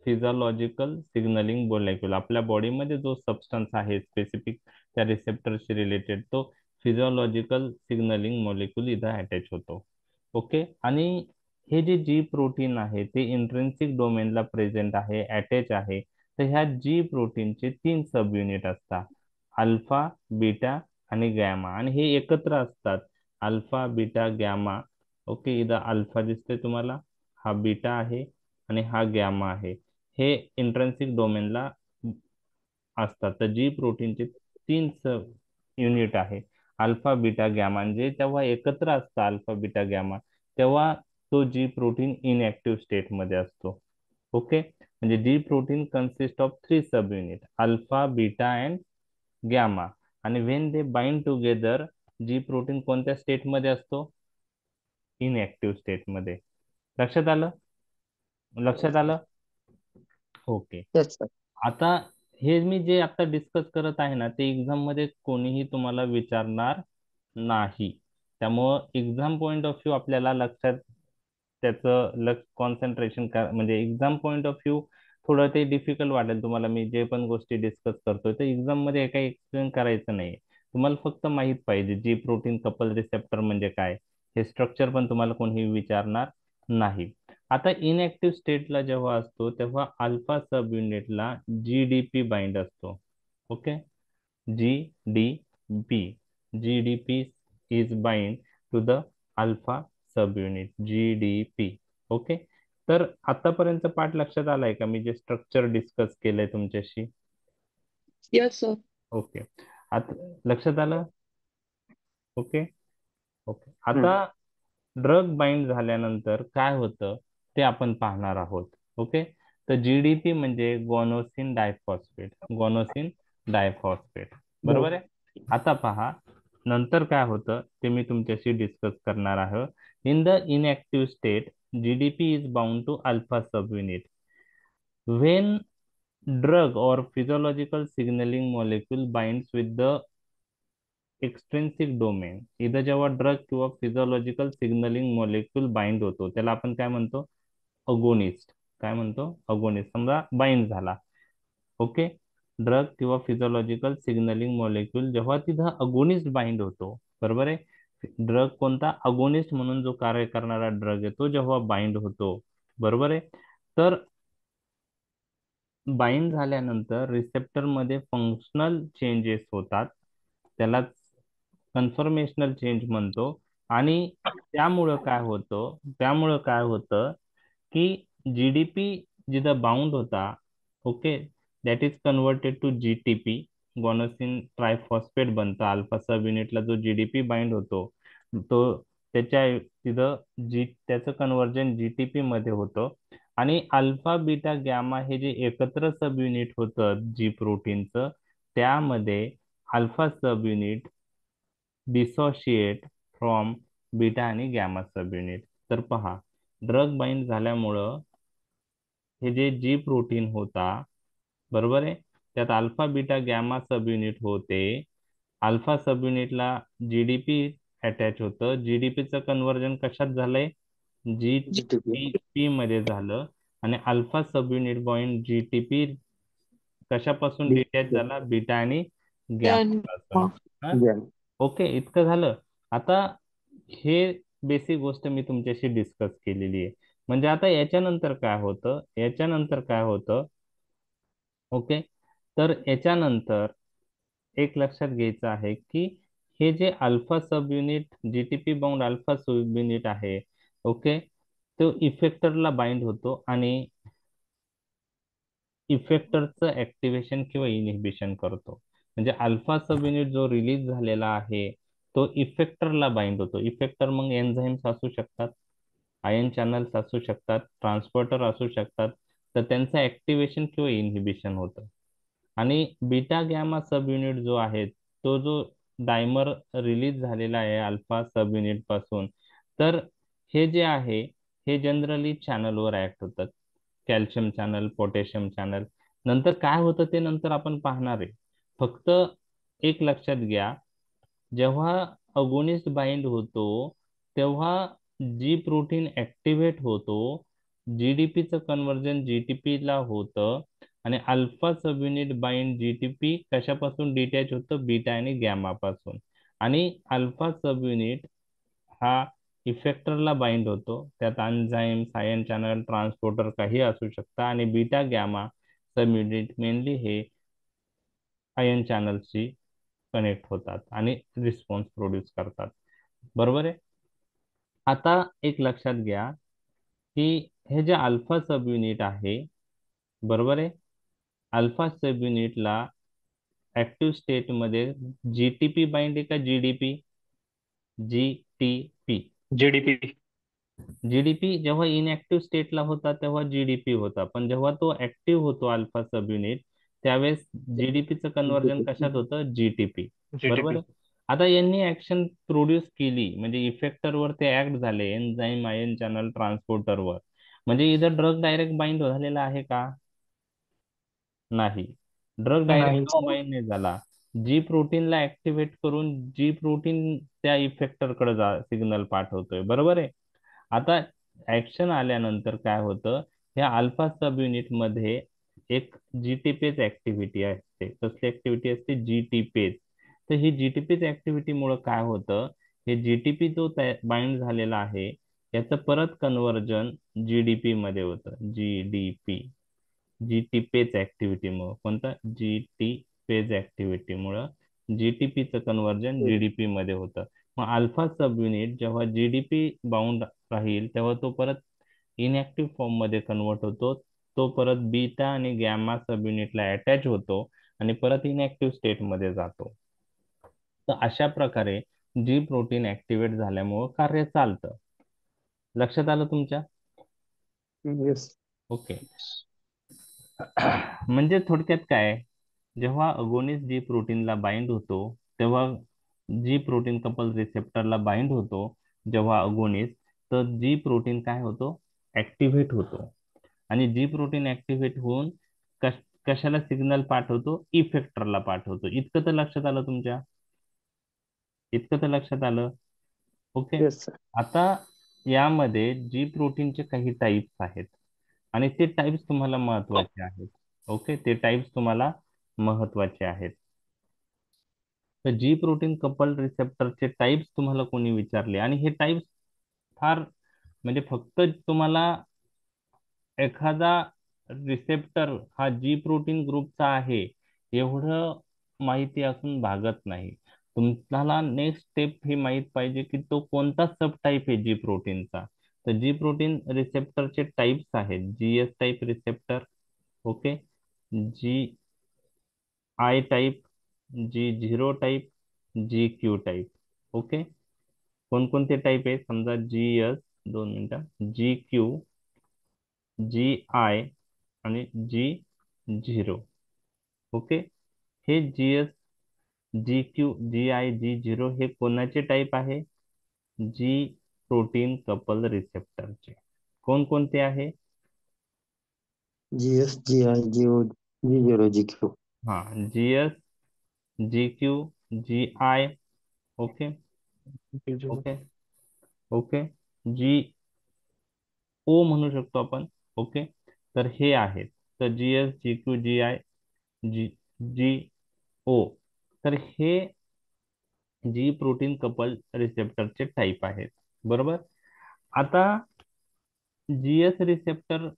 फिजिओलॉजिकल सिग्नलिंग मॉलिक्यूल. आपल्या बॉडीमध्ये जो सबस्टन्स आहे स्पेसिफिक त्या रिसेप्टरशी रिलेटेड, तो फिजिओलॉजिकल सिग्नलिंग मॉलिक्यूल इथं अटॅच होतो. ओके. आणि हे जे जी प्रोटीन आहे ते इंट्रेन्सिक डोमेनला प्रेझेंट आहे, अटॅच आहे. तर ह्या जी प्रोटीनचे 3 सब युनिट असतात, अल्फा, बीटा आणि गॅमा, आणि हे एकत्र असतात. Alpha, beta, gamma. ओके. इथं अल्फा दिसते तुम्हाला, हा बीटा आहे आणि हा गॅमा आहे. हे इंट्रेन्सिक डोमेनला असतात. तर जी प्रोटीनचे 3 सब युनिट आहे, अल्फा, बीटा, गॅमा, म्हणजे जेव्हा एकत्र असतं अल्फा, बीटा, गॅमा, तेव्हा तो जी प्रोटीन इनएक्टिव्ह स्टेट मध्ये असतो. ओके. म्हणजे G protein consist of 3 subunit, alpha, beta and gamma. आणि when they bind together, G protein कोणत्या स्टेट मध्ये असतो? इनएक्टिव्ह स्टेट मध्ये. लक्षात आलं? लक्षात आलं? ओके. Yes sir. आता हे मी जे आता डिस्कस करत आहे ना, ते एक्झाम मध्ये कोणीही तुम्हाला विचारणार नाही. त्यामुळं एक्झाम पॉइंट ऑफ व्ह्यू आपल्याला लक्षात, त्याचं लक्ष कॉन्सन्ट्रेशन म्हणजे एक्झाम पॉइंट ऑफ व्ह्यू थोडं ते डिफिकल्ट वाटेल तुम्हाला. मी जे पण गोष्टी डिस्कस करतोय तर एक्झाम मध्ये काही एक्सप्लेन करायचं नाही. तुम्हाला फक्त माहित पाहिजे जी प्रोटीन कपल रिसेप्टर म्हणजे काय, हे स्ट्रक्चर पण तुम्हाला कोणीही विचारणार नाही. आता इनएक्टिव्ह स्टेटला जेव्हा असतो तेव्हा अल्फा सब युनिटला जीडीपी बाइंड असतो. Okay. GDP. GDP is bind to the alpha subunit, GDP. Okay. तर आतापर्यंत पाठ लक्षात आलाय का, मी जे स्ट्रक्चर डिस्कस केलंय तुमच्याशी? Yes sir. ओके. आता लक्षात आलं? ओके. ओके. आता ड्रग बाइंड झाल्यानंतर काय होतं ते आपण पाहणार आहोत. ओके. तर जीडीपी म्हणजे गॉनोसिन डायफॉस्फेट, गॉनोसिन डायफॉस्फेट, बरोबर आहे. आता पहा, नंतर काय होतं ते मी तुमच्याशी डिस्कस करणार आहे. In the inactive state, GDP is bound to alpha subunit. When drug or physiological signaling molecule binds with the extrinsic domain, इथं जेव्हा ड्रग किंवा फिजिओलॉजिकल सिग्नलिंग मॉलिक्यूल बाइंड होतो त्याला आपण काय म्हणतो? अगोनिस्ट. काय म्हणतो? अगोनिस्ट. समजा बाइंड झाला. ओके. ड्रग किंवा फिजिओलॉजिकल सिग्नलिंग मॉलिक्यूल जेव्हा तिथं अगोनिस्ट बाइंड होतो, बरोबर आहे. ड्रग कोणता? अगोनिस्ट म्हणून जो कार्य करणारा ड्रग आहे तो जेव्हा बाइंड होतो, बरोबर आहे. तर बाइंड झाल्यानंतर रिसेप्टर मध्ये फंक्शनल चेंजेस होतात, त्यालाच कन्फर्मेशनल चेंज म्हणतो. आणि त्यामुळं काय होतं की जीडीपी जिथं बाउंड होता, okay, that is converted to GTP, guanosine triphosphate बनतं. अल्फा सब युनिटला जो जीडीपी बाइंड होतो तो त्याच्या तिथं त्याचं कन्व्हर्जन जीटीपी मध्ये होतं. आणि अल्फा बीटा गॅमा हे जे एकत्र सब युनिट होतं जी प्रोटीनचं, त्यामध्ये alpha sub unit dissociate from beta आणि गॅमा सब युनिट. तर पहा, ड्रग बाइंड झाल्यामुळं हे जे जी प्रोटीन होता, बरोबर आहे, त्यात alpha beta gamma sub unit होते. अल्फा सब युनिटला जीडीपी अटॅच होतं. जीडीपीचं कन्व्हर्जन कशात झालंय? GTP. जीटीपी मध्ये झालं. आणि alpha sub unit point GTP कशापासून डिटॅच DTP. झाला? बीटा आणि गॅमा Then, पासून. हा, then. ओके, इतकं झालं. आता हे बेसिक गोष्ट मी तुमच्याशी डिस्कस केलेली आहे. म्हणजे आता याच्यानंतर काय होतं, याच्यानंतर काय होतं, ओके, तर याच्यानंतर एक लक्षात घ्यायचं आहे की हे जे alpha sub unit GTP bound alpha sub unit आहे, ओके, तो इफेक्टरला बाइंड होतो आणि इफेक्टरचं ऍक्टिव्हेशन किंवा इनहिबिशन करतो. म्हणजे अल्फा सब युनिट जो रिलीज झालेला आहे तो इफेक्टरला बाइंड होतो. इफेक्टर मग एन्झाईम्स असू शकतात, आयन चॅनल्स असू शकतात, ट्रान्सपोर्टर असू शकतात. तर त्यांचं ऍक्टिव्हेशन किंवा इनहिबिशन होतं. आणि बीटा गॅमा सब युनिट जो आहे, तो जो डायमर रिलीज झालेला आहे अल्फा सब युनिट पासून, तर हे जे आहे हे जनरली चॅनलवर ऍक्ट होतात. Calcium channel, potassium channel. नंतर काय होतं ते नंतर आपण पाहणार आहे. फक्त एक लक्षात घ्या, जेव्हा अगोनिस्ट बाइंड होतो तेव्हा जी प्रोटीन ऍक्टिव्हेट होतो, जीडीपीचं कन्व्हर्जन जीटीपी ला होतं. आणि alpha sub unit bind GTP कशापासून डिटॅच होतं? बीटा आणि गॅमा पासून. आणि अल्फा सब युनिट हा इफेक्टरला बाइंड होतो. त्यात एन्झाईम, आयन चॅनल, ट्रान्सपोर्टर काही असू शकतं. आणि beta gamma sub unit mainly हे आयन चॅनलशी कनेक्ट होतात आणि रिस्पॉन्स प्रोड्यूस करतात. बरोबर आहे. आता एक लक्षात घ्या की हे जे अल्फा सब युनिट आहे, बरोबर आहे, अल्फा सब युनिटला ऍक्टिव्ह स्टेट मध्ये जीटीपी बाइंड आहे का जीडीपी? जीटीपी. GDP. जीडीपी जेव्हा इनएक्टिव्ह स्टेटला होता तेव्हा जीडीपी होता, पण जेव्हा तो ऍक्टिव्ह होतो अल्फा सब युनिट, त्यावेळेस जीडीपीचं कन्व्हर्जन कशात होतं? जीटीपी. बरोबर GTP. आहे. आता यांनी ऍक्शन प्रोड्यूस केली म्हणजे इफेक्टरवर ते ऍक्ट झाले, एन्झाईम, आयन चॅनल, ट्रान्सपोर्टरवर. म्हणजे इथं ड्रग डायरेक्ट बाइंड झालेला आहे का? नाही. ड्रग डायरेक्ट नाही. जाऊन बाइंड नाही झाला. जी प्रोटीनला ऍक्टिव्हेट करून जी प्रोटीन त्या इफेक्टरकडे सिग्नल पाठवतोय. बरोबर आहे. आता ऍक्शन आल्यानंतर काय होतं, ह्या अल्फा सब युनिट मध्ये एक जीटीपेज ऍक्टिव्हिटी असते. कसली ऍक्टिव्हिटी असते? जीटीपेज. तर ही जीटीपेज ऍक्टिव्हिटी मुळे काय होतं, हे जीटीपी जो बाइंड झालेला आहे याचं परत कन्व्हर्जन जीडीपी मध्ये होतं. जीडीपी, जीटी पेज ऍक्टिव्हिटीमुळे. कोणता? जीटी पेज ऍक्टिव्हिटीमुळं जीटीपीचं कन्व्हर्जन जीडीपी मध्ये होतं. मग अल्फा सब युनिट जेव्हा जीडीपी बाउंड राहील तेव्हा तो परत इनएक्टिव्ह फॉर्म मध्ये कन्वर्ट होतो. तो परत बीटा आणि गॅमा सब युनिटला अटॅच होतो आणि परत इनएक्टिव्ह स्टेट मध्ये जातो. तर अशा प्रकारे जी प्रोटीन ऍक्टिव्हेट झाल्यामुळं कार्य चालतं. लक्षात आलं तुमच्या? Yes. ओके. म्हणजे थोडक्यात काय, जेव्हा अगोनिस्ट जी प्रोटीनला बाइंड होतो तेव्हा जी प्रोटीन कपल रिसेप्टरला बाइंड होतो जेव्हा अगोनिस्ट, तर जी प्रोटीन काय होतो? ऍक्टिव्हेट होतो. आणि जी प्रोटीन ऍक्टिव्हेट होऊन कश कशाला सिग्नल पाठवतो? इफेक्टरला पाठवतो. इतकं तर लक्षात आलं तुमच्या? इतकं तर लक्षात आलं? ओके. Yes, sir. आता यामध्ये जी प्रोटीनचे काही टाईप्स आहेत आणि ते टाईप्स तुम्हाला महत्वाचे आहेत. ओके, ते टाईप्स तुम्हाला महत्वाचे आहेत. तर जी प्रोटीन कपल रिसेप्टरचे टाईप्स तुम्हाला कोणी विचारले आणि हे टाईप्स फार, म्हणजे फक्त तुम्हाला एखादा रिसेप्टर हा जी प्रोटीन ग्रुपचा आहे एवढं माहिती असून भागत नाही. तुम्हाला नेक्स्ट स्टेप ही माहित पाहिजे की तो कोणता सब टाईप आहे जी प्रोटीनचा. तर जी प्रोटीन रिसेप्टरचे टाईप्स आहेत: G S type receptor, okay, G I type, G zero type, G Q type. Okay. कोणकोणते टाईप आहे? समजा जी एस, 2 मिनिटं, जी क्यू, जी आय आणि जी झिरो. ओके. हे G S, G Q, G I, G zero हे कोणाचे type आहे? G protein couple रिसेप्टरचे. कोणकोणते आहे? GS, GI, GO, G0, GQ. हा, G S, G Q, G I. Okay. G0. Okay. Okay. G O म्हणू शकतो आपण. ओके. तर हे आहेत. तर G S, G Q, G I, G G O. तर हे जी प्रोटीन कपल रिसेप्टरचे टाईप आहेत. बरोबर. आता जी एस रिसेप्टर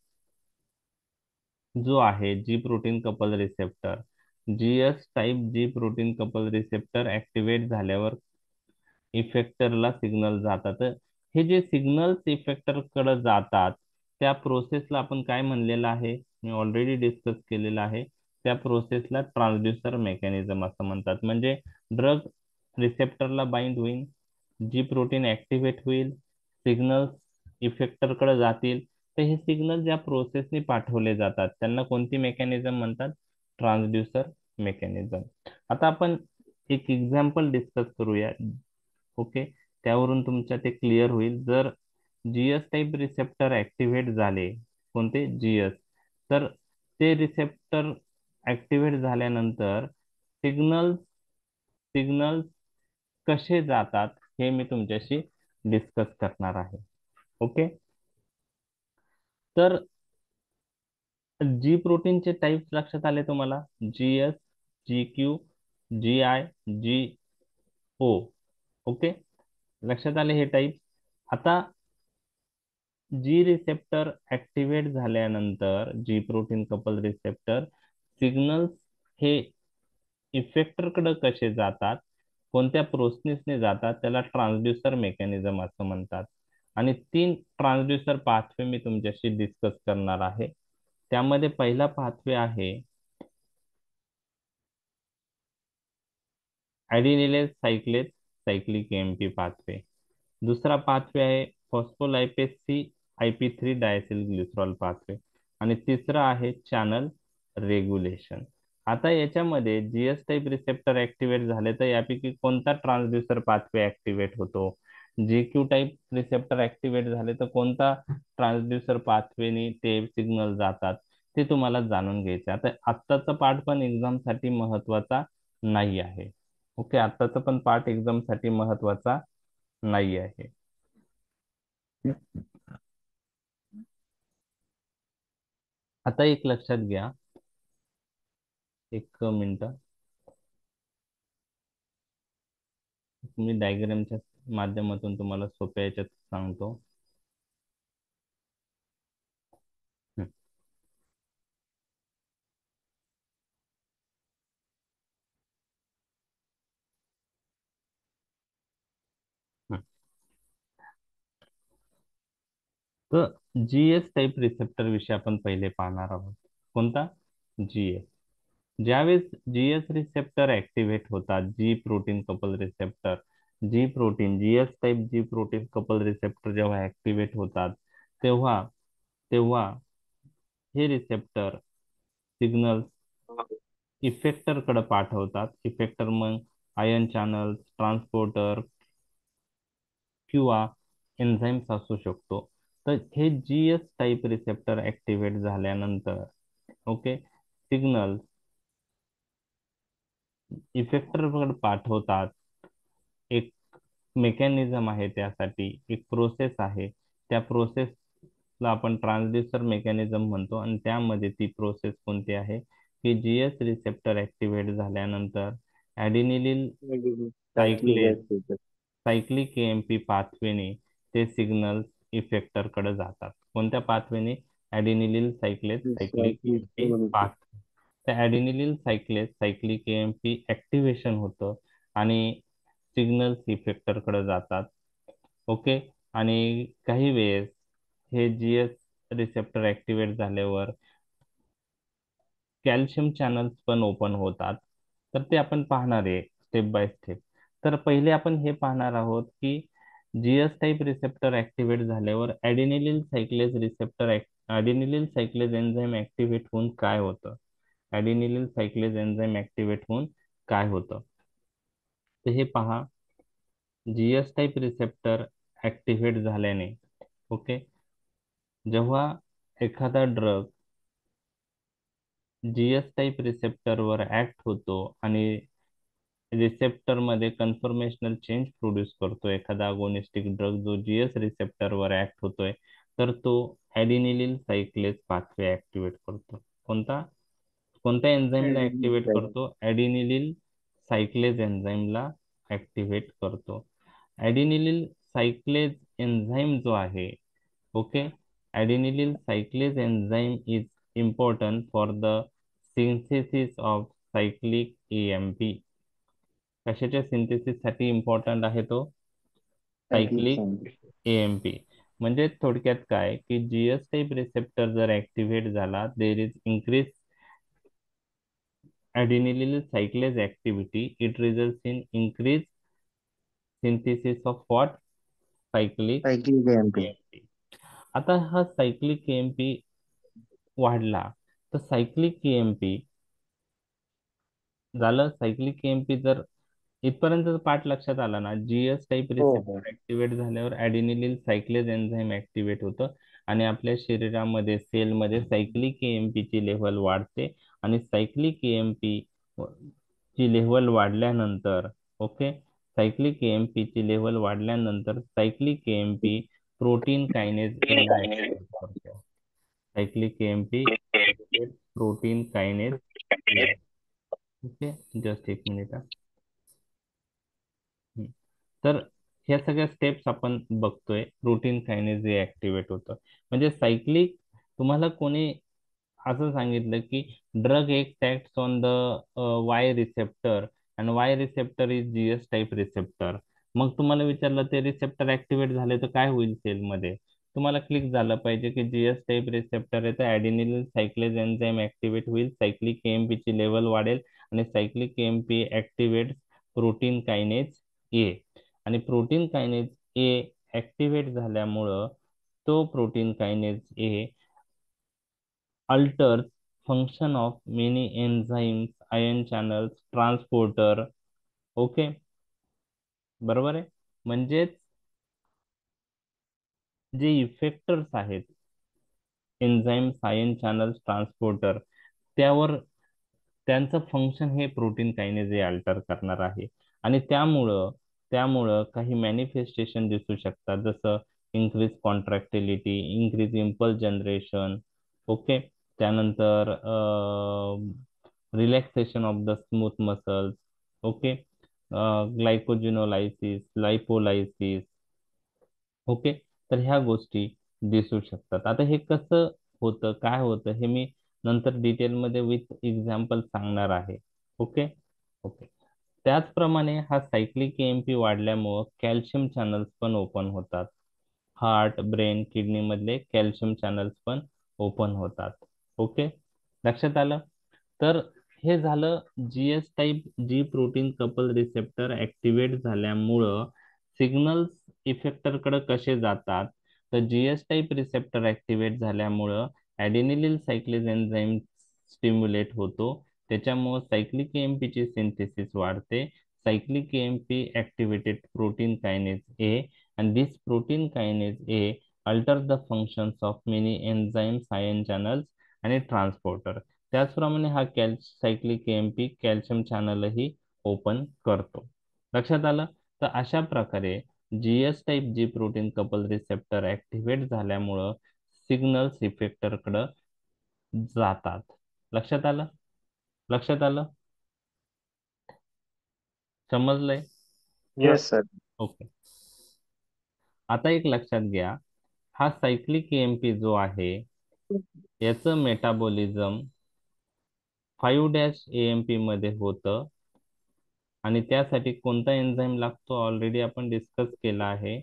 जो आहे, G protein couple receptor, G S type G protein couple receptor activate झाल्यावर इफेक्टरला सिग्नल जातात. हे जे सिग्नल्स इफेक्टर कडे जातात, त्या प्रोसेसला आपण काय म्हणलेलं आहे? मी ऑलरेडी डिस्कस केलेलं आहे. त्या प्रोसेसला ट्रान्सड्यूसर मेकॅनिझम असं म्हणतात. म्हणजे ड्रग रिसेप्टरला बाइंड होईल, जी प्रोटीन ऍक्टिव्हेट होईल, सिग्नल्स इफेक्टरकडे जातील. तर हे सिग्नल ज्या प्रोसेसने पाठवले जातात त्यांना कोणती मेकॅनिझम म्हणतात? Transducer mechanism. आता आपण एक एक्झाम्पल डिस्कस करूया. ओके. त्यावरून तुमच्या ते क्लिअर होईल. जर जीएस टाईप रिसेप्टर ऍक्टिव्हेट झाले, कोणते? जीएस. तर ते रिसेप्टर ऍक्टिव्हेट झाल्यानंतर सिग्नल सिग्नल कसे जातात हे मी तुमच्याशी डिस्कस करणार आहे. ओके. तर जी प्रोटीनचे टाइप्स लक्षात आले तुम्हाला? G S, G Q, G I, G O. Okay. लक्षात आले हे टाइप. आता जी रिसेप्टर ऍक्टिव्हेट झाल्यानंतर, G protein couple receptor, signals हे इफेक्टरकडे कसे जातात, कोणत्या प्रोसेसने जातात, त्याला ट्रान्सड्यूसर मेकॅनिझम असं म्हणतात. आणि 3 ट्रान्सड्यूसर पाथवे मी तुमच्याशी डिस्कस करणार आहे. त्यामध्ये पहिला पाथवे आहे ॲडिनिलेज सायक्लेज सायक्लिक एएमपी पाथवे. दुसरा पाथवे आहे फॉस्फोलायपेज C IP3 diacylglycerol pathway. आणि तिसरा आहे चॅनल रेग्युलेशन. आता याच्यामध्ये जीएस टाईप रिसेप्टर ऍक्टिव्हेट झाले तर यापैकी कोणता ट्रान्सड्यूसर पाथवे ऍक्टिव्हेट होतो? G Q type receptor activate झाले तर कोणता ट्रान्सड्यूसर पाथवेने ते सिग्नल जातात? ते तुम्हाला जाणून घ्यायचे. आता आत्ताचा पार्ट पण एक्झाम साठी महत्वाचा नाही आहे. ओके. आत्ताचा पण पार्ट एक्झाम साठी महत्वाचा नाही आहे. आता एक लक्षात घ्या. एक मिनिट. मी डायग्रामच्या माध्यमातून तुम्हाला सोप्या याच्यात सांगतो. हं, हं. तर जीएस टाईप रिसेप्टर विषयी आपण पहिले पाहणार आहोत. कोणता? जीएस. ज्यावेळेस जीएस रिसेप्टर ऍक्टिव्हेट होतात, G protein couple receptor, G protein GS type G protein couple receptor जेव्हा ऍक्टिव्हेट होतात, तेव्हा तेव्हा हे रिसेप्टर सिग्नल इफेक्टरकडे पाठवतात. इफेक्टर मग आयन चॅनल, ट्रान्सपोर्टर किंवा एन्झाईम्स असू शकतो. तर हे जीएस टाईप रिसेप्टर ऍक्टिव्हेट झाल्यानंतर, ओके, सिग्नल इफेक्टरकडे पाठवतात. एक मेकॅनिझम आहे त्यासाठी, एक प्रोसेस आहे. त्या प्रोसेसला आपण ट्रान्सड्यूसर मेकॅनिझम म्हणतो. आणि त्यामध्ये ती प्रोसेस कोणती आहे की जीएस रिसेप्टर ऍक्टिव्हेट झाल्यानंतर ॲडिनिलीन Cyclic सायक्लेज acid. सायक्लिक एएमपी पाथवेने ते सिग्नल्स इफेक्टरकडे जातात. कोणत्या पाथवेने? ॲडिनिलीन सायक्लेज सायक्लिक Cyclic एएमपी पाथ. त्या ॲडिनिलीन सायक्लेज सायक्लिक एएमपी ऍक्टिव्हेशन होतं आणि सिग्नल्स इफेक्टरकडे जातात. ओके. आणि काही वेळेस हे जीएस रिसेप्टर ऍक्टिव्हेट झाल्यावर कॅल्शियम चॅनल्स पण ओपन होतात. तर ते आपण पाहणार आहे स्टेप बाय स्टेप. तर पहिले आपण हे पाहणार आहोत की जीएस टाईप रिसेप्टर ऍक्टिव्हेट झाल्यावर ॲडेनिलीन सायक्लेज रिसेप्टर ॲडिनिलिन सायक्लेज एन्झाईम ऍक्टिव्हेट होऊन काय होतं? ॲडिनिलिन सायक्लेज एन्झाईम ऍक्टिव्हेट होऊन काय होतं? तर हे पहा, जीएस टाईप रिसेप्टर ऍक्टिव्हेट झाल्याने, ओके, जेव्हा एखादा ड्रग जीएस टाईप रिसेप्टरवर ऍक्ट होतो आणि रिसेप्टर मध्ये कन्फर्मेशनल चेंज प्रोड्यूस करतो, एखादा अगोनिस्टिक ड्रग जो जीएस रिसेप्टरवर ऍक्ट होतोय, तर तो ॲडिनिलिन सायक्लेज पाथवे ऍक्टिव्हेट करतो. कोणता कोणत्या एन्झाईमला ऍक्टिव्हेट करतो? ॲडिनिलिन सायक्लेज एन्झाईमला ऍक्टिव्हेट करतो. ॲडिनिलिन सायक्लेज एन्झाईम जो आहे, okay, adenylyl cyclase enzyme is important for the synthesis of cyclic AMP. कशाच्या सिंथेसिस साठी इम्पॉर्टंट आहे तो? Cyclic AMP. म्हणजे थोडक्यात काय की जीएस टाईप रिसेप्टर जर ऍक्टिव्हेट झाला, there is increase adenylyl cyclase activity, it results in increased synthesis of what? Cyclic cyclic AMP. AMP. आता हा सायक्लिक एएमपी वाढला, तर सायक्लिक एएमपी झालं. सायक्लिक एएमपी जर इथपर्यंत पाठ लक्षात आला ना, जीएस टाईप हो हो. रिसेप्टर ऍक्टिव्हेट झाल्यावर ॲडिनिलिन सायक्लेज एन्झाईम ऍक्टिव्हेट होतं आणि आपल्या शरीरामध्ये सेलमध्ये सायक्लिक एएमपी ची लेव्हल वाढते आणि सायक्लिक एएमपी ची लेव्हल वाढल्यानंतर, ओके, सायक्लिक एएमपी ची लेव्हल वाढल्यानंतर सायक्लिक एएमपी प्रोटीन कायनेज ए ला ऍक्टिव्हेट करतो. सायक्लिक एएमपी प्रोटीन कायनेज ए. ओके, जस्ट एक मिनिट. हम्म. तर ह्या सगळ्या स्टेप्स आपण बघतोय, प्रोटीन कायनेज ऍक्टिव्हेट होतं. म्हणजे सायक्लिक, तुम्हाला कोणी असं सांगितलं की drug act acts on the Y receptor and Y receptor is GS type receptor. मग तुम्हाला विचारलं ते रिसेप्टर ऍक्टिव्हेट झाले तर काय होईल सेलमध्ये? तुम्हाला क्लिक झालं पाहिजे की जीएस टाईप रिसेप्टर आहे तर ॲडिनिलिन सायक्लेज एन्झाईम ऍक्टिव्हेट होईल, सायक्लिक एएमपी ची लेवल वाढेल आणि cyclic AMP activate protein kinase A. आणि प्रोटीन कायनेज ए ऍक्टिव्हेट झाल्यामुळं तो protein kinase A alters function of many enzymes, ion channels, transporter. Okay, बरोबर आहे. म्हणजेच जे इफेक्टर्स आहेत, एन्झाईम, आयन चॅनल्स, ट्रान्सपोर्टर, त्यावर त्यांचं फंक्शन हे प्रोटीन कायनेज अल्टर करणार आहे. आणि त्यामुळं त्यामुळं काही मॅनिफेस्टेशन दिसू शकतात, जसं increase contractility, increase impulse generation, okay, त्यानंतर relaxation of the smooth muscles, okay, glycogenolysis, lipolysis, okay. तर ह्या गोष्टी दिसू शकतात. आता हे कसं होतं, काय होतं, हे मी नंतर डिटेलमध्ये विथ एक्झाम्पल सांगणार आहे. ओके. ओके. त्याचप्रमाणे हा सायक्लिक एएमपी वाढल्यामुळं कॅल्शियम चॅनल्स पण ओपन होतात. हार्ट, ब्रेन, किडनी मधले कॅल्शियम चॅनल्स पण ओपन होतात. ओके, लक्षात आलं? तर हे झालं GS type G protein couple receptor activate झाल्यामुळं सिग्नल्स इफेक्टरकडे कसे जातात. तर जीएस टाईप रिसेप्टर ऍक्टिव्हेट झाल्यामुळं ॲडिनिलिन सायक्लेज एन्झाईम स्टिम्युलेट होतो, त्याच्यामुळं सायक्लिक एएमपी ची सिंथेसिस वाढते. Cyclic AMP activated protein kinase A and this protein kinase A alters the functions of many enzymes, ion channels आणि ट्रान्सपोर्टर. त्याचप्रमाणे हा सायक्लिक एएमपी कॅल्शियम चॅनलही open करतो. लक्षात आलं? तर अशा प्रकारे GS type G protein couple receptor activate झाल्यामुळं सिग्नल्स इफेक्टरकडे जातात. लक्षात आलं? लक्षात आलं? समजलंय? Yes sir. ओके. आता एक लक्षात घ्या, हा सायक्लिक एएमपी जो आहे याचं मेटाबॉलिझम 5' एएमपी मध्ये होतं आणि त्यासाठी कोणता एन्झाईम लागतो ऑलरेडी आपण डिस्कस केला आहे,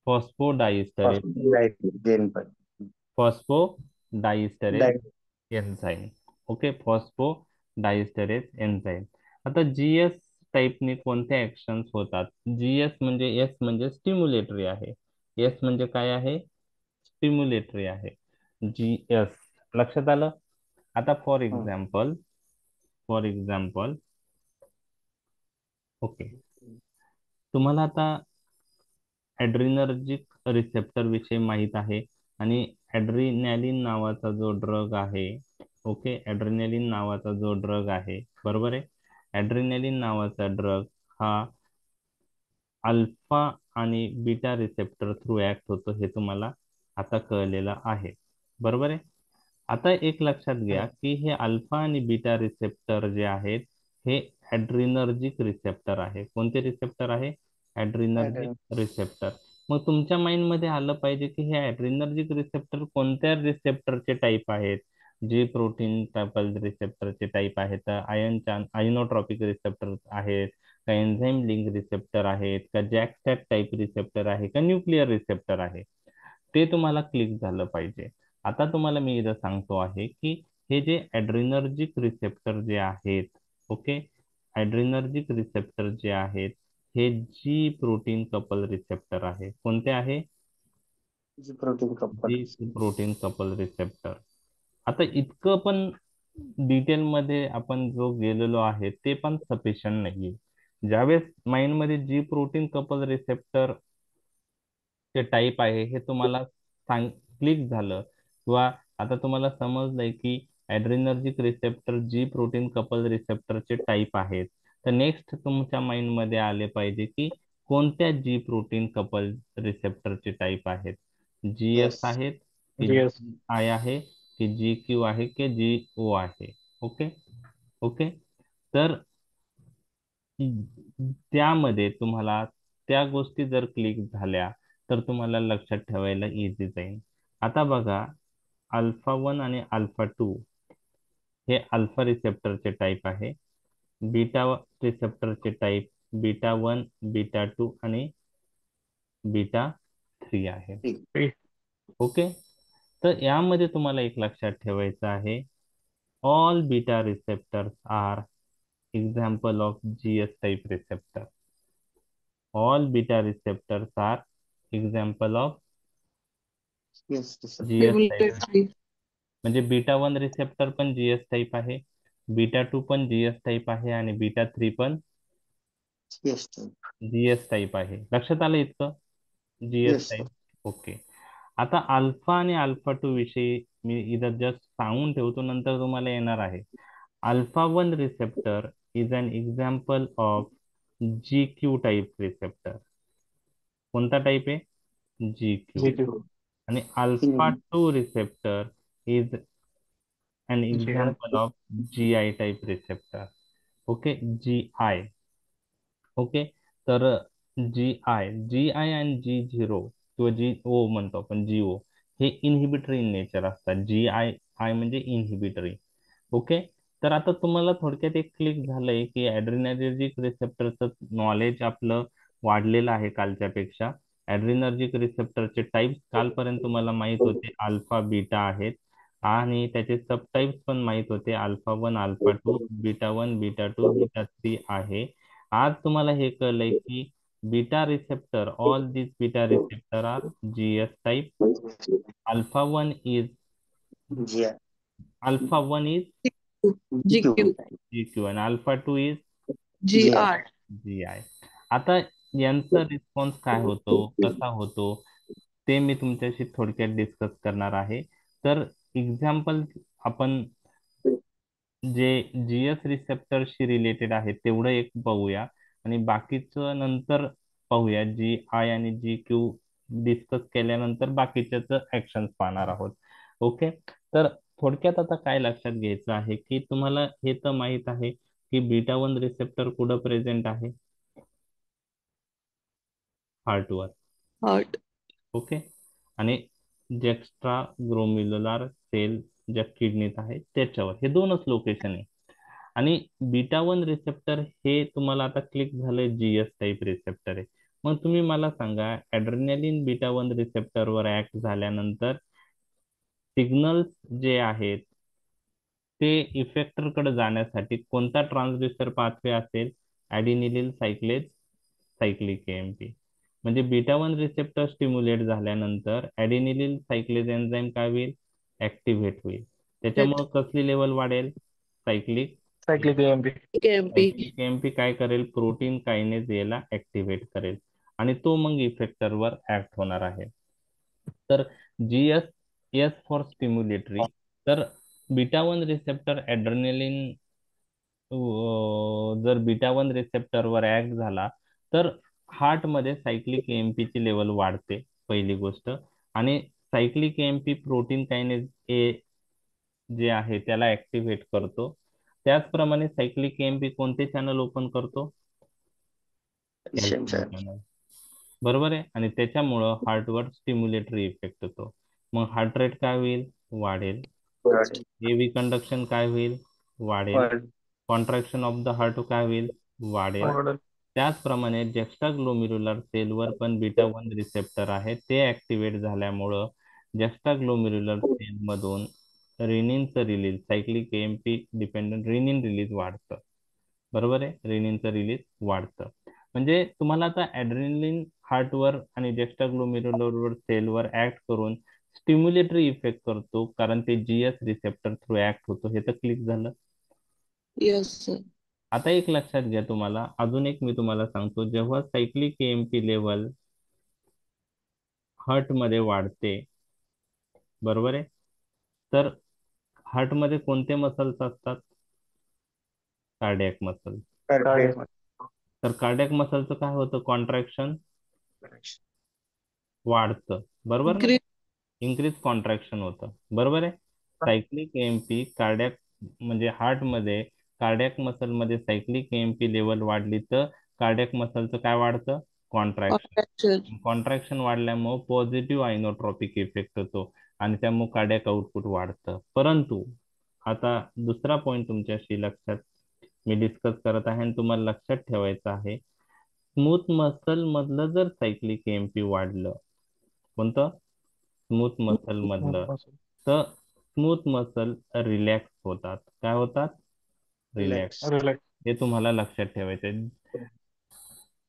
फॉस्फोडायस्टरेज. गेन पण. फॉस्फोडायस्टरेज डाय- एन्झाईम. Okay, phosphodiesterase enzyme. आता जीएस टाईपने कोणत्या ऍक्शन्स होतात? जीएस म्हणजे एस म्हणजे स्टिम्युलेटरी आहे. एस म्हणजे काय आहे? स्टिम्युलेटरी आहे. GS लक्षात आलं. आता फॉर एक्झाम्पल ओके, तुम्हाला आता ॲड्रिनर्जिक रिसेप्टर विषयी माहित आहे आणि ॲड्रिनॅलिन नावाचा जो ड्रग आहे, ओके, ॲड्रिनॅलिन नावाचा जो ड्रग आहे, बरोबर आहे. ॲड्रिनॅलिन नावाचा ड्रग हा अल्फा आणि बीटा रिसेप्टर थ्रू ऍक्ट होतो, हे तुम्हाला आता कळलेलं आहे, बरोबर आहे. आता एक लक्षात घ्या की हे अल्फा आणि बीटा रिसेप्टर जे आहेत हे ॲड्रिनर्जिक रिसेप्टर आहे. कोणते रिसेप्टर आहे? ॲड्रिनर्जिक रिसेप्टर. मग तुमच्या माइंड मध्ये आलं पाहिजे की हे ॲड्रिनर्जिक रिसेप्टर कोणत्या रिसेप्टरचे टाईप आहेत. जे प्रोटीन कपल रिसेप्टरचे टाईप आहेत, आयनोट्रॉपिक रिसेप्टर आहेत का, एन्झाईम लिंक रिसेप्टर आहेत का, जॅकस्टॅट टाईप रिसेप्टर आहे का, न्यूक्लिअर रिसेप्टर आहे, ते तुम्हाला क्लिक झालं पाहिजे. आता तुम्हाला मी इथं सांगतो आहे की हे जे ॲड्रिनर्जिक रिसेप्टर जे आहेत, ओके, ॲड्रिनर्जिक रिसेप्टर जे आहेत हे जी प्रोटीन कपल रिसेप्टर आहे. कोणते आहे? G protein couple. G protein couple receptor. आता इतकं पण डिटेल मध्ये आपण जो गेलेलो आहे ते पण सफिशियंट नाहीये. ज्यावेळेस माइंड मध्ये जी प्रोटीन कपल रिसेप्टर चे टाईप आहे हे तुम्हाला सांग क्लिक झालं किंवा आता तुम्हाला समजलंय की adrenergic receptor G protein couple रिसेप्टरचे टाईप आहेत, तर नेक्स्ट तुमच्या माइंड मध्ये आले पाहिजे की कोणत्या जी प्रोटीन कपल रिसेप्टरचे टाईप आहेत. GS yes. आहेत की GI आहे की GQ आहे की GO आहे. ओके. ओके. तर त्यामध्ये तुम्हाला त्या गोष्टी जर क्लिक झाल्या तर तुम्हाला लक्षात ठेवायला इझी जाईल. आता बघा, अल्फा 1 आणि अल्फा 2 हे अल्फा रिसेप्टरचे टाईप आहे. बीटा रिसेप्टरचे टाईप बीटा 1, बीटा 2 आणि बीटा 3 आहे. ठीक. ओके. तर यामध्ये तुम्हाला एक लक्षात ठेवायचं आहे, all beta receptors are example of GS type receptor. All beta receptors are example of yes sir. GS type. म्हणजे बीटा 1 रिसेप्टर पण GS टाईप आहे, बीटा 2 पण GS टाईप आहे आणि बीटा 3 पण येस सर. GS टाईप आहे. लक्षात आलं इतकं? GS yes sir. Type. Okay. आता अल्फा आणि अल्फा 2 विषयी मी इथं जस्ट सांगून ठेवतो, नंतर तुम्हाला येणार आहे. Alpha 1 receptor is an example of GQ type receptor. कोणता टाईप आहे? GQ. GQ. आणि alpha 2 receptor is an example of GI type receptor. Okay. GI. Okay. तर जी आय आणि G0 किंवा GO म्हणतो आपण, GO हे इनहिबिटरी इन नेचर असतात. GI म्हणजे इनहिबिटरी. ओके. तर आता तुम्हाला थोडक्यात एक क्लिक झालंय की ॲड्रिनर्जिक रिसेप्टरचं नॉलेज आपलं वाढलेलं आहे कालच्या पेक्षा. ॲड्रिनर्जिक रिसेप्टरचे टाईप्स कालपर्यंत तुम्हाला माहित होते, अल्फा बीटा आहेत आणि त्याचे सब टाईप्स पण माहित होते, alpha 1, alpha 2, beta 1, beta 2, beta 3 आहे. आज तुम्हाला हे कळलंय की beta receptor, all these beta receptor are GS type. Alpha 1 is G I. Alpha 1 is GQ. GQ आणि alpha 2 is G I. GI. आता यांचा रिस्पॉन्स काय होतो, कसा होतो, ते मी तुमच्याशी थोडक्यात डिस्कस करणार आहे. तर एक्झाम्पल आपण जे GS रिसेप्टरशी रिलेटेड आहे तेवढं एक पाहूया आणि बाकीचं नंतर पाहूया. GI आणि GQ डिस्कस केल्यानंतर बाकीच्याच ऍक्शन्स पाहणार आहोत. ओके. तर थोडक्यात आता काय लक्षात घ्यायचं आहे की तुम्हाला हे तर माहित आहे की बीटा 1 रिसेप्टर कुठं प्रेझेंट आहे? हार्टवर. हार्ट. ओके. आणि एक्स्ट्रा ग्लोम्युलर सेल ज्या किडनीत आहे त्याच्यावर, हे दोनच लोकेशन आहे. आणि बीटा 1 रिसेप्टर हे तुम्हाला आता क्लिक झालंय GS टाईप रिसेप्टर आहे. मग तुम्ही मला सांगा, ॲड्रेनालिन बीटा 1 रिसेप्टरवर ऍक्ट झाल्यानंतर सिग्नल्स जे आहेत ते इफेक्टरकडे जाण्यासाठी कोणता ट्रान्सड्यूसर पाथवे असेल? ॲडिनिलिन सायक्लेज सायक्लिक AMP. म्हणजे बीटा वन रिसेप्टर स्टिम्युलेट झाल्यानंतर ऍडेनिलिन सायक्लेज एन्झाईम काय होईल, ऍक्टिव्हेट होईल. त्याच्यामुळे कसली लेवल वाढेल, cyclic cyclic AMP. KMP. Cyclic MP काय करेल, प्रोटीन कायनेज याला ऍक्टिव्हेट करेल आणि तो मग इफेक्टरवर ऍक्ट होणार आहे. तर जीएस, एस फॉर स्टिम्युलेटरी. तर बीटा वन रिसेप्टर ऍड्रेनलिन जर बीटा वन रिसेप्टरवर ऍक्ट झाला तर हार्टमध्ये सायक्लिक एएमपी ची लेवल वाढते, पहिली गोष्ट. आणि सायक्लिक एएमपी प्रोटीन कायनेज ए जे आहे त्याला ऍक्टिव्हेट करतो. त्याचप्रमाणे सायक्लिक एएमपी कोणते चॅनल ओपन करतो, कॅल्शियम कॅल्शियम चॅनल. चॅनल. बरोबर आहे. आणि त्याच्यामुळं हार्टवर स्टिम्युलेटरी इफेक्ट होतो. मग हार्ट रेट काय होईल, वाढेल. एव्ही कंडक्शन काय होईल, वाढेल. कॉन्ट्रॅक्शन ऑफ द हार्ट काय होईल, वाढेल. त्याचप्रमाणे जॅक्स्ट्राग्लोमेरुलर सेलवर पण बीटा वन रिसेप्टर आहे, ते ऍक्टिव्हेट झाल्यामुळं जॅक्स्ट्राग्लोमेरुलर सेल मधून रेनिनचं release, cyclic AMP dependent renin release वाढतं. बरोबर आहे, रेनिनचं रिलीज वाढतं. म्हणजे तुम्हाला आता ऍड्रेनलिन हार्टवर आणि जॅक्स्ट्राग्लोमेरुलर सेलवर ऍक्ट करून स्टिम्युलेटरी इफेक्ट करतो, कारण ते जीएस रिसेप्टर थ्रू ऍक्ट होतो, हे तर क्लिक झालं. Yes sir. आता एक लक्षात घ्या, तुम्हाला अजून एक मी तुम्हाला सांगतो. जेव्हा सायक्लिक एएमपी लेवल हार्ट मध्ये वाढते, बरोबर आहे, तर हार्ट मध्ये कोणते मसल्स असतात, कार्डियक मसल. तर कार्डियक मसलचं काय होतं, कॉन्ट्रॅक्शन वाढतं, बरोबर ना, इन्क्रीज. इन्क्रीज कॉन्ट्रॅक्शन होतं, बरोबर आहे. सायक्लिक एएमपी कार्डियक म्हणजे हार्ट मध्ये कार्डियक मसल मध्ये सायक्लिक एएमपी लेवल वाढली तर कार्डियक मसलचं काय वाढतं, कॉन्ट्रॅक्शन. कॉन्ट्रॅक्शन. कॉन्ट्रॅक्शन वाढल्यामुळे पॉझिटिव्ह आयनोट्रॉपिक इफेक्ट होतो आणि त्यामुळे कार्डियक आउटपुट वाढतं. परंतु आता दुसरा पॉइंट तुमच्याशी लक्षात मी डिस्कस करत आहे आणि तुम्हाला लक्षात ठेवायचं आहे. स्मूथ मसल मधलं जर सायक्लिक एएमपी वाढलं, कोणतं, स्मूथ मसल मधलं, तर स्मूथ मसल रिलॅक्स होतात. काय होतात, रिलॅक्स. हे तुम्हाला लक्षात ठेवायचं.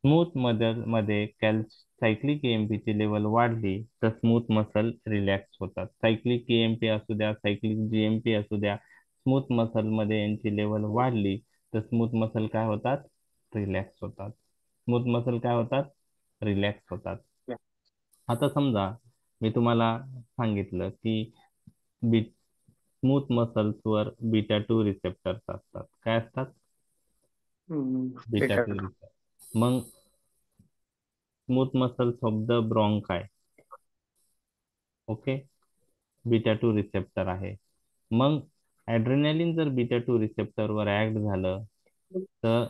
स्मूथ मध्ये सायक्लिक एएमपी ची लेवल वाढली तर स्मूथ मसल रिलॅक्स होतात. सायक्लिक एएमपी असू द्या, सायक्लिक जीएमपी असू द्या, स्मूथ मसल मध्ये यांची लेवल वाढली तर स्मूथ मसल काय होतात, रिलॅक्स होतात. स्मूथ मसल काय होतात, रिलॅक्स होतात. आता समजा मी तुम्हाला सांगितलं की स्मूथ मसल्सवर बीटा टू रिसेप्टर्स असतात. काय असतात, बीटा टू रिसेप्टर. मग smooth muscles of the ब्रॉन्काय, okay, beta two receptor आहे. मग ऍड्रेनालिन जर बीटा टू रिसेप्टरवर ऍक्ट झालं तर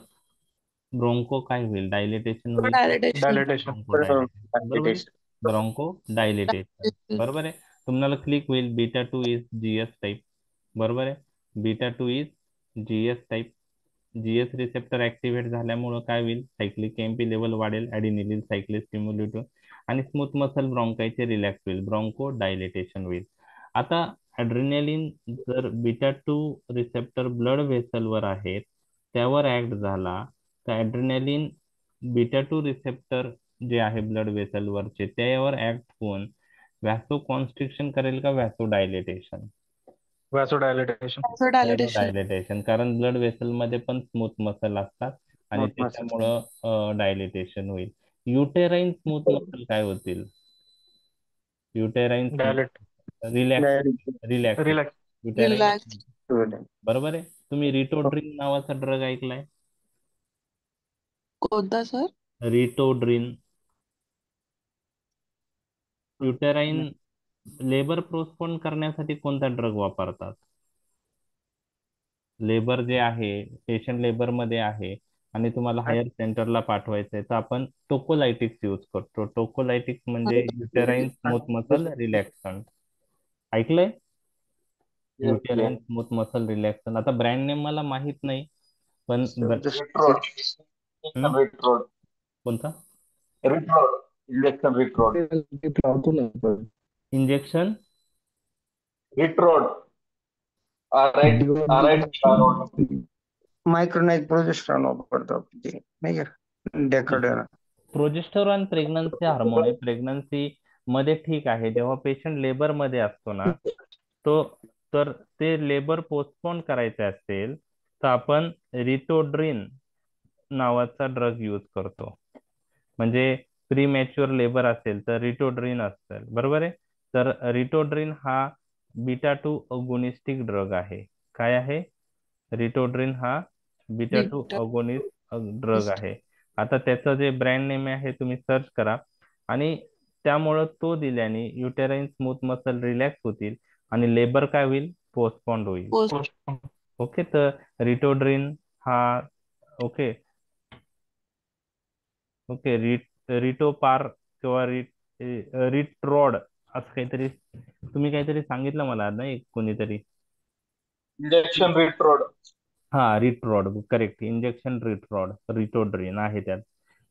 ब्रोंको काय होईल, डायलेटेशन होईल. डायलेटेशन. ब्रोंको डायलेटेशन, बरोबर आहे, ब्रोंको डायलेटेशन, बरोबर आहे. तुम्हाला क्लिक होईल beta two is GS type, बरोबर आहे. Beta two is GS type. GS receptor activate झाल्यामुळं काय होईल, सायक्लिक एएमपी लेवल वाढेल, ऍडिनिलिन सायक्लेज स्टिम्युलेट आणि स्मूथ मसल ब्रॉन्कायचे रिलॅक्स होईल, ब्रॉन्को डायलेटेशन होईल. आता ऍड्रेनालिन जर बीटा टू रिसेप्टर ब्लड व्हेसलवर आहेत त्यावर ऍक्ट झाला तर ऍड्रेनालिन बीटा टू रिसेप्टर जे आहे ब्लड व्हेसलवरचे त्यावर ऍक्ट होऊन व्हॅसो कॉन्स्ट्रिक्शन करेल का व्हॅसो डायलेटेशन, व्हॅसोडायलेटेशन. डायलेटेशन. डायलेटेशन, कारण ब्लड वेसल मध्ये पण स्मूथ मसल असतात आणि त्याच्यामुळं डायलेटेशन होईल. युटेराईन स्मूथ मसल काय होतील, युटेराईन रिलॅक्स, रिलॅक्स, रिलॅक्स. युटेराईन, रिलॅक्स. बरोबर आहे. तुम्ही रिटोड्रिन नावाचा ड्रग ऐकलाय, कोणता सर? रिटोड्रिन. युटेराईन लेबर पोस्टपोन करण्यासाठी कोणता ड्रग वापरतात, लेबर जे आहे, पेशंट लेबर मध्ये आहे आणि तुम्हाला हायर सेंटरला पाठवायचं आहे तर आपण टोकोलायटिक्स यूज करतो. टोकोलायटिक्स म्हणजे युटेराईन स्मूथ मसल रिलॅक्संट, ऐकलंय, युटेराईन स्मूथ मसल रिलॅक्संट. आता ब्रँड नेम मला माहित नाही पण हम्म? कोणता, इंजेक्शन, मायक्रोनाइज प्रोजेस्टेरॉन वापरतो आपण ते, नाही का, डेकाडेरा. प्रोजेस्टेरॉन प्रेग्नन्सी हार्मोन आहे. प्रेग्नन्सी मध्ये ठीक आहे. जेव्हा पेशंट लेबर मध्ये असतो ना, तो तर ते लेबर पोस्टपोन करायचे असेल तर आपण रिटोड्रिन नावाचा ड्रग यूज करतो. म्हणजे प्री मॅच्युअर लेबर असेल तर रिटोड्रिन असेल, बरोबर आहे. तर रिटोड्रिन हा बीटा टू अगोनिस्टिक ड्रग आहे. काय आहे? रिटोड्रिन हा beta two Beta. Agonist drug आहे. आता त्याचं जे ब्रँड नेम आहे तुम्ही सर्च करा. आणि त्यामुळं तो दिल्याने युटेराईन स्मूथ मसल रिलॅक्स होतील आणि लेबर काय होईल? पोस्टपोन्ड होईल. Post. ओके, तर रिटोड्रिन हा, ओके ओके, रिटोपार किंवा रिट्रॉड असं काहीतरी तुम्ही काहीतरी सांगितलं मला ना, एक कोणीतरी. इंजेक्शन रिट्रोड. हा, रिट्रॉड, करेक्ट. इंजेक्शन रिट्रॉड, रिटोड्रिन आहे त्यात,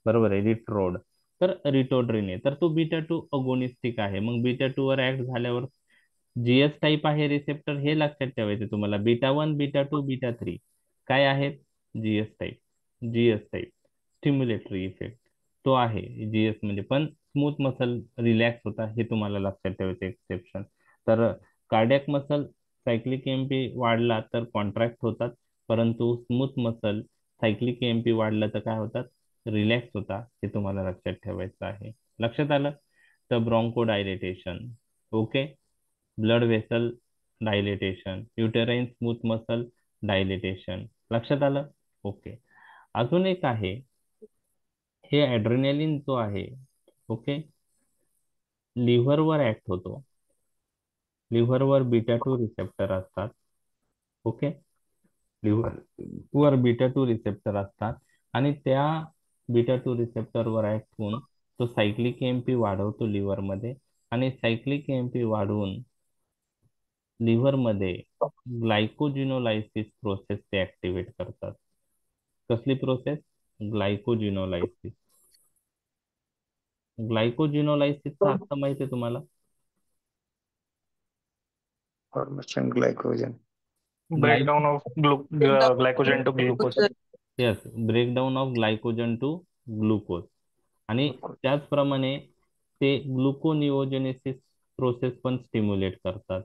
बरोबर आहे, रिट्रोड. तर रिटोड्रिन आहे, तर तो बीटा टू अगोनिस्टिक आहे. मग बीटा टू वर ऍक्ट झाल्यावर जीएस टाईप आहे रिसेप्टर, हे लक्षात ठेवायचे तुम्हाला. Beta one, beta two, beta three काय आहेत? GS type. GS type stimulatory effect तो आहे जीएस म्हणजे. पण स्मूथ मसल रिलॅक्स होता, हे तुम्हाला लक्षात ठेवायचं एक्सेप्शन. तर कार्डियक मसल सायक्लिक एमपी वाढला तर कॉन्ट्रॅक्ट होतात, परंतु स्मूथ मसल सायक्लिक एमपी वाढला तर काय होतात? रिलॅक्स होता, हे तुम्हाला लक्षात ठेवायचं आहे. लक्षात आलं? तर Bronco dilatation, okay, blood vessel dilatation, uterine smooth muscle dilatation, लक्षात आलं? ओके. अजून एक आहे, हे ऍड्रेनालिन जो आहे, ओके, लिव्हरवर ऍक्ट होतो. लिव्हरवर बीटा टू रिसेप्टर असतात, ओके. लिव्हरवर बीटा टू रिसेप्टर असतात आणि त्या बीटा टू रिसेप्टरवर ऍक्ट होऊन तो सायक्लिक एमपी वाढवतो लिव्हरमध्ये. आणि सायक्लिक एमपी वाढवून लिव्हरमध्ये ग्लायकोजिनोलायसिस प्रोसेस ते ऍक्टिव्हेट करतात. कसली प्रोसेस? ग्लायकोजिनोलायसिस. ग्लायकोजिनोलायसिसचा अर्थ माहिती आहे तुम्हाला? Formation glycogen. Breakdown of glycogen to glucose. Yes, breakdown of glycogen to glucose. आणि त्याचप्रमाणे ते ग्लुकोनिओजेनेसिस प्रोसेस पण स्टिम्युलेट करतात.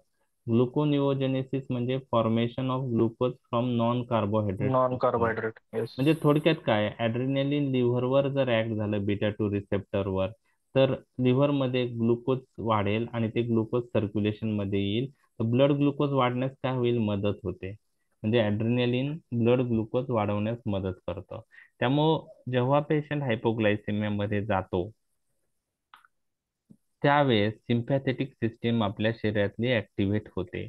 ग्लुकोनिओजेनेसिस म्हणजे formation of glucose from non carbohydrate. Non carbohydrate. Yes. म्हणजे थोडक्यात काय, ऍड्रेनालिन लिव्हरवर जर ऍक्ट झालं बीटा टू रिसेप्टरवर, तर लिव्हरमध्ये ग्लुकोज वाढेल आणि ते ग्लुकोज सर्क्युलेशन मध्ये येईल. तर ब्लड ग्लुकोज वाढण्यास काय होईल? मदत होते. म्हणजे ऍड्रेनालिन ब्लड ग्लुकोज वाढवण्यास मदत करतं. त्यामुळं जेव्हा पेशंट हायपोग्लायसेमिया मध्ये जातो त्यावेळेस सिम्पॅथेटिक सिस्टीम आपल्या शरीरातली ऍक्टिव्हेट होते.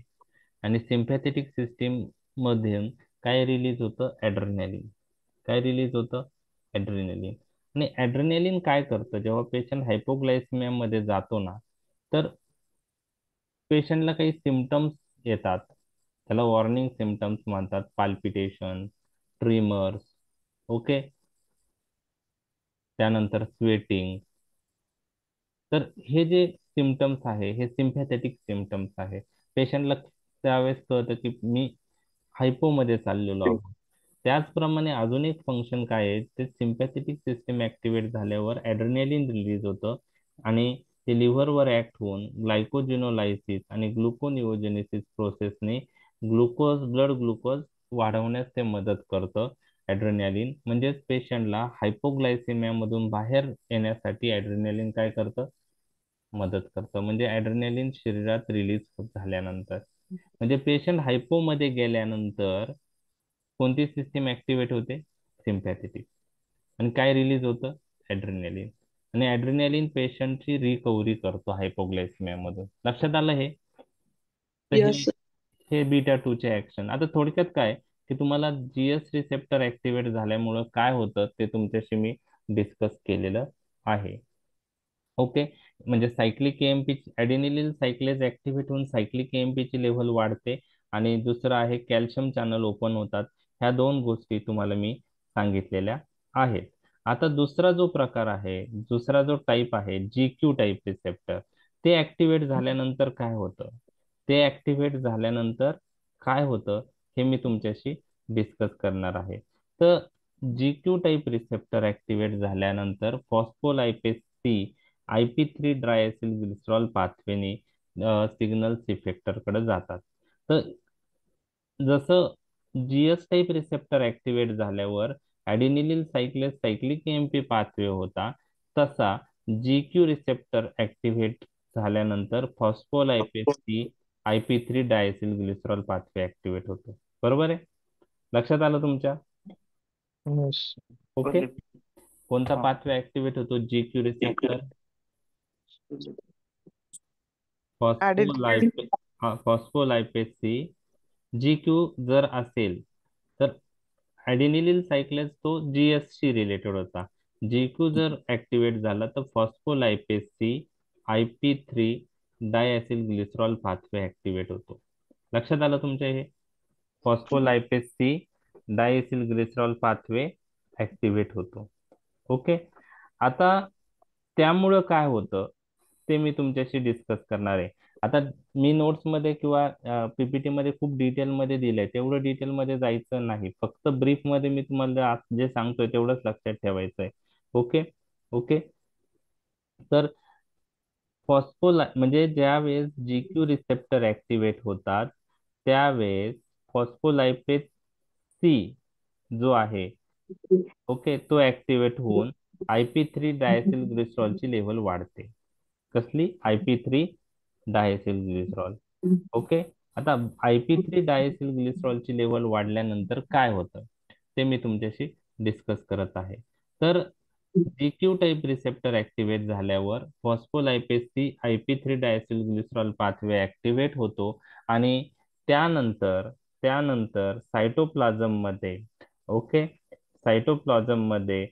आणि सिम्पॅथेटिक सिस्टीम मधून काय रिलीज होतं? ऍड्रेनालिन. काय रिलीज होतं? ऍड्रेनालिन. आणि ऍड्रेनालिन काय करतं? जेव्हा पेशंट हायपोग्लायसेमिया मध्ये जातो ना, तर पेशंटला काही सिमटम्स येतात, त्याला वॉर्निंग सिमटम्स म्हणतात. पाल्पिटेशन, ट्रिमर्स, ओके, त्यानंतर स्वेटिंग. तर हे जे सिमटम्स आहे हे सिम्पॅथेटिक सिमटम्स आहे. पेशंटला त्यावेळेस कळतं की मी हायपो मध्ये चाललेलो आहोत. त्याचप्रमाणे अजून एक फंक्शन काय आहे, ते सिम्पॅथेटिक सिस्टीम ऍक्टिव्हेट झाल्यावर ऍड्रेनालिन रिलीज होतं आणि ते लिव्हरवर ऍक्ट होऊन ग्लायकोजिनोलायसिस आणि ग्लुकोनिओजेनेसिस प्रोसेसने ब्लड ग्लुकोज वाढवण्यास ते मदत करतं. ऍड्रेनालिन म्हणजेच पेशंटला हायपोग्लायसेमिया मधून बाहेर येण्यासाठी ऍड्रेनालिन काय करतं? मदत करतं. म्हणजे ऍड्रेनालिन शरीरात रिलीज झाल्यानंतर, म्हणजे पेशंट हायपो मध्ये गेल्यानंतर कोणती सिस्टीम ऍक्टिव्हेट होते? सिम्पॅथेटिक. आणि काय रिलीज होतं? ऍड्रेनालिन. आणि ऍड्रेनालिन पेशंटची रिकव्हरी करतो हायपोग्लायसेमिया मधून. लक्षात आलं हे? तर हे Yes, sir. हे बीटा टू चे ऍक्शन. आता थोडक्यात काय की तुम्हाला जीएस रिसेप्टर ऍक्टिव्हेट झाल्यामुळं काय होतं ते तुमच्याशी मी डिस्कस केलेलं आहे, ओके. म्हणजे सायक्लिक एएमपी, ऍडेनिलिन सायक्लेज ऍक्टिव्हेट होऊन सायक्लिक एएमपी ची लेव्हल वाढते. आणि दुसरं आहे कॅल्शियम चॅनल ओपन होतात. ह्या दोन गोष्टी तुम्हाला मी सांगितलेल्या आहेत. आता दुसरा जो प्रकार आहे, दुसरा जो टाईप आहे जी क्यू टाईप रिसेप्टर, ते ऍक्टिव्हेट झाल्यानंतर काय होतं? ते ऍक्टिव्हेट झाल्यानंतर काय होतं हे मी तुमच्याशी डिस्कस करणार आहे. तर GQ टाईप रिसेप्टर ऍक्टिव्हेट झाल्यानंतर phospholipase C IP3 diacylglycerol पाथवेने सिग्नल्स इफेक्टरकडे जातात. तर जसं जीएस टाईप रिसेप्टर ऍक्टिव्हेट झाल्यावर adenylyl cyclase cyclic AMP pathway होता, तसा GQ रिसेप्टर ऍक्टिव्हेट झाल्यानंतर phospholipase C IP3 diacylglycerol pathway activate होतो. बरोबर आहे? लक्षात आलं तुमच्या? Yes. ओके. कोणता हा. पाथवे ऍक्टिव्हेट होतो? GQ receptor Adenosine. Phospholipase C. GQ जर असेल तर ऍडेनिलिन सायक्लेस तो GS शी रिलेटेड होता. GQ जर ऍक्टिव्हेट झाला तर phospholipase C IP3 diacylglycerol pathway activate होतो. लक्षात आलं तुमच्या हे? Phospholipase C diacylglycerol pathway activate होतो. ओके. आता त्यामुळं काय होतं ते मी तुमच्याशी डिस्कस करणार आहे. आता मी नोट्स मध्ये किंवा पीपीटी मध्ये खूप डिटेल मध्ये दिलंय, तेवढं डिटेल मध्ये जायचं नाही. फक्त ब्रीफ मध्ये मी तुम्हाला जे सांगतोय तेवढंच लक्षात ठेवायचंय. ओके. ओके. तर म्हणजे ज्या वेळेस GQ रिसेप्टर ऍक्टिव्हेट होतात त्यावेळेस फॉस्फोलायपेस सी जो आहे, ओके, तो ऍक्टिव्हेट होऊन IP3 डायसिल ग्लिसरॉलची लेवल वाढते. कसली? IP3 डायसिल glycerol. ओके. आता IP3 डायसिल ग्लिसरॉलची लेवल वाढल्यानंतर काय होतं ते मी तुमच्याशी डिस्कस करत आहे. तर GQ टाईप रिसेप्टर ऍक्टिव्हेट झाल्यावर phospholipase C IP3 diacylglycerol pathway activate होतो आणि त्यानंतर त्यानंतर सायटोप्लाझम मध्ये, ओके, सायटोप्लाझम मध्ये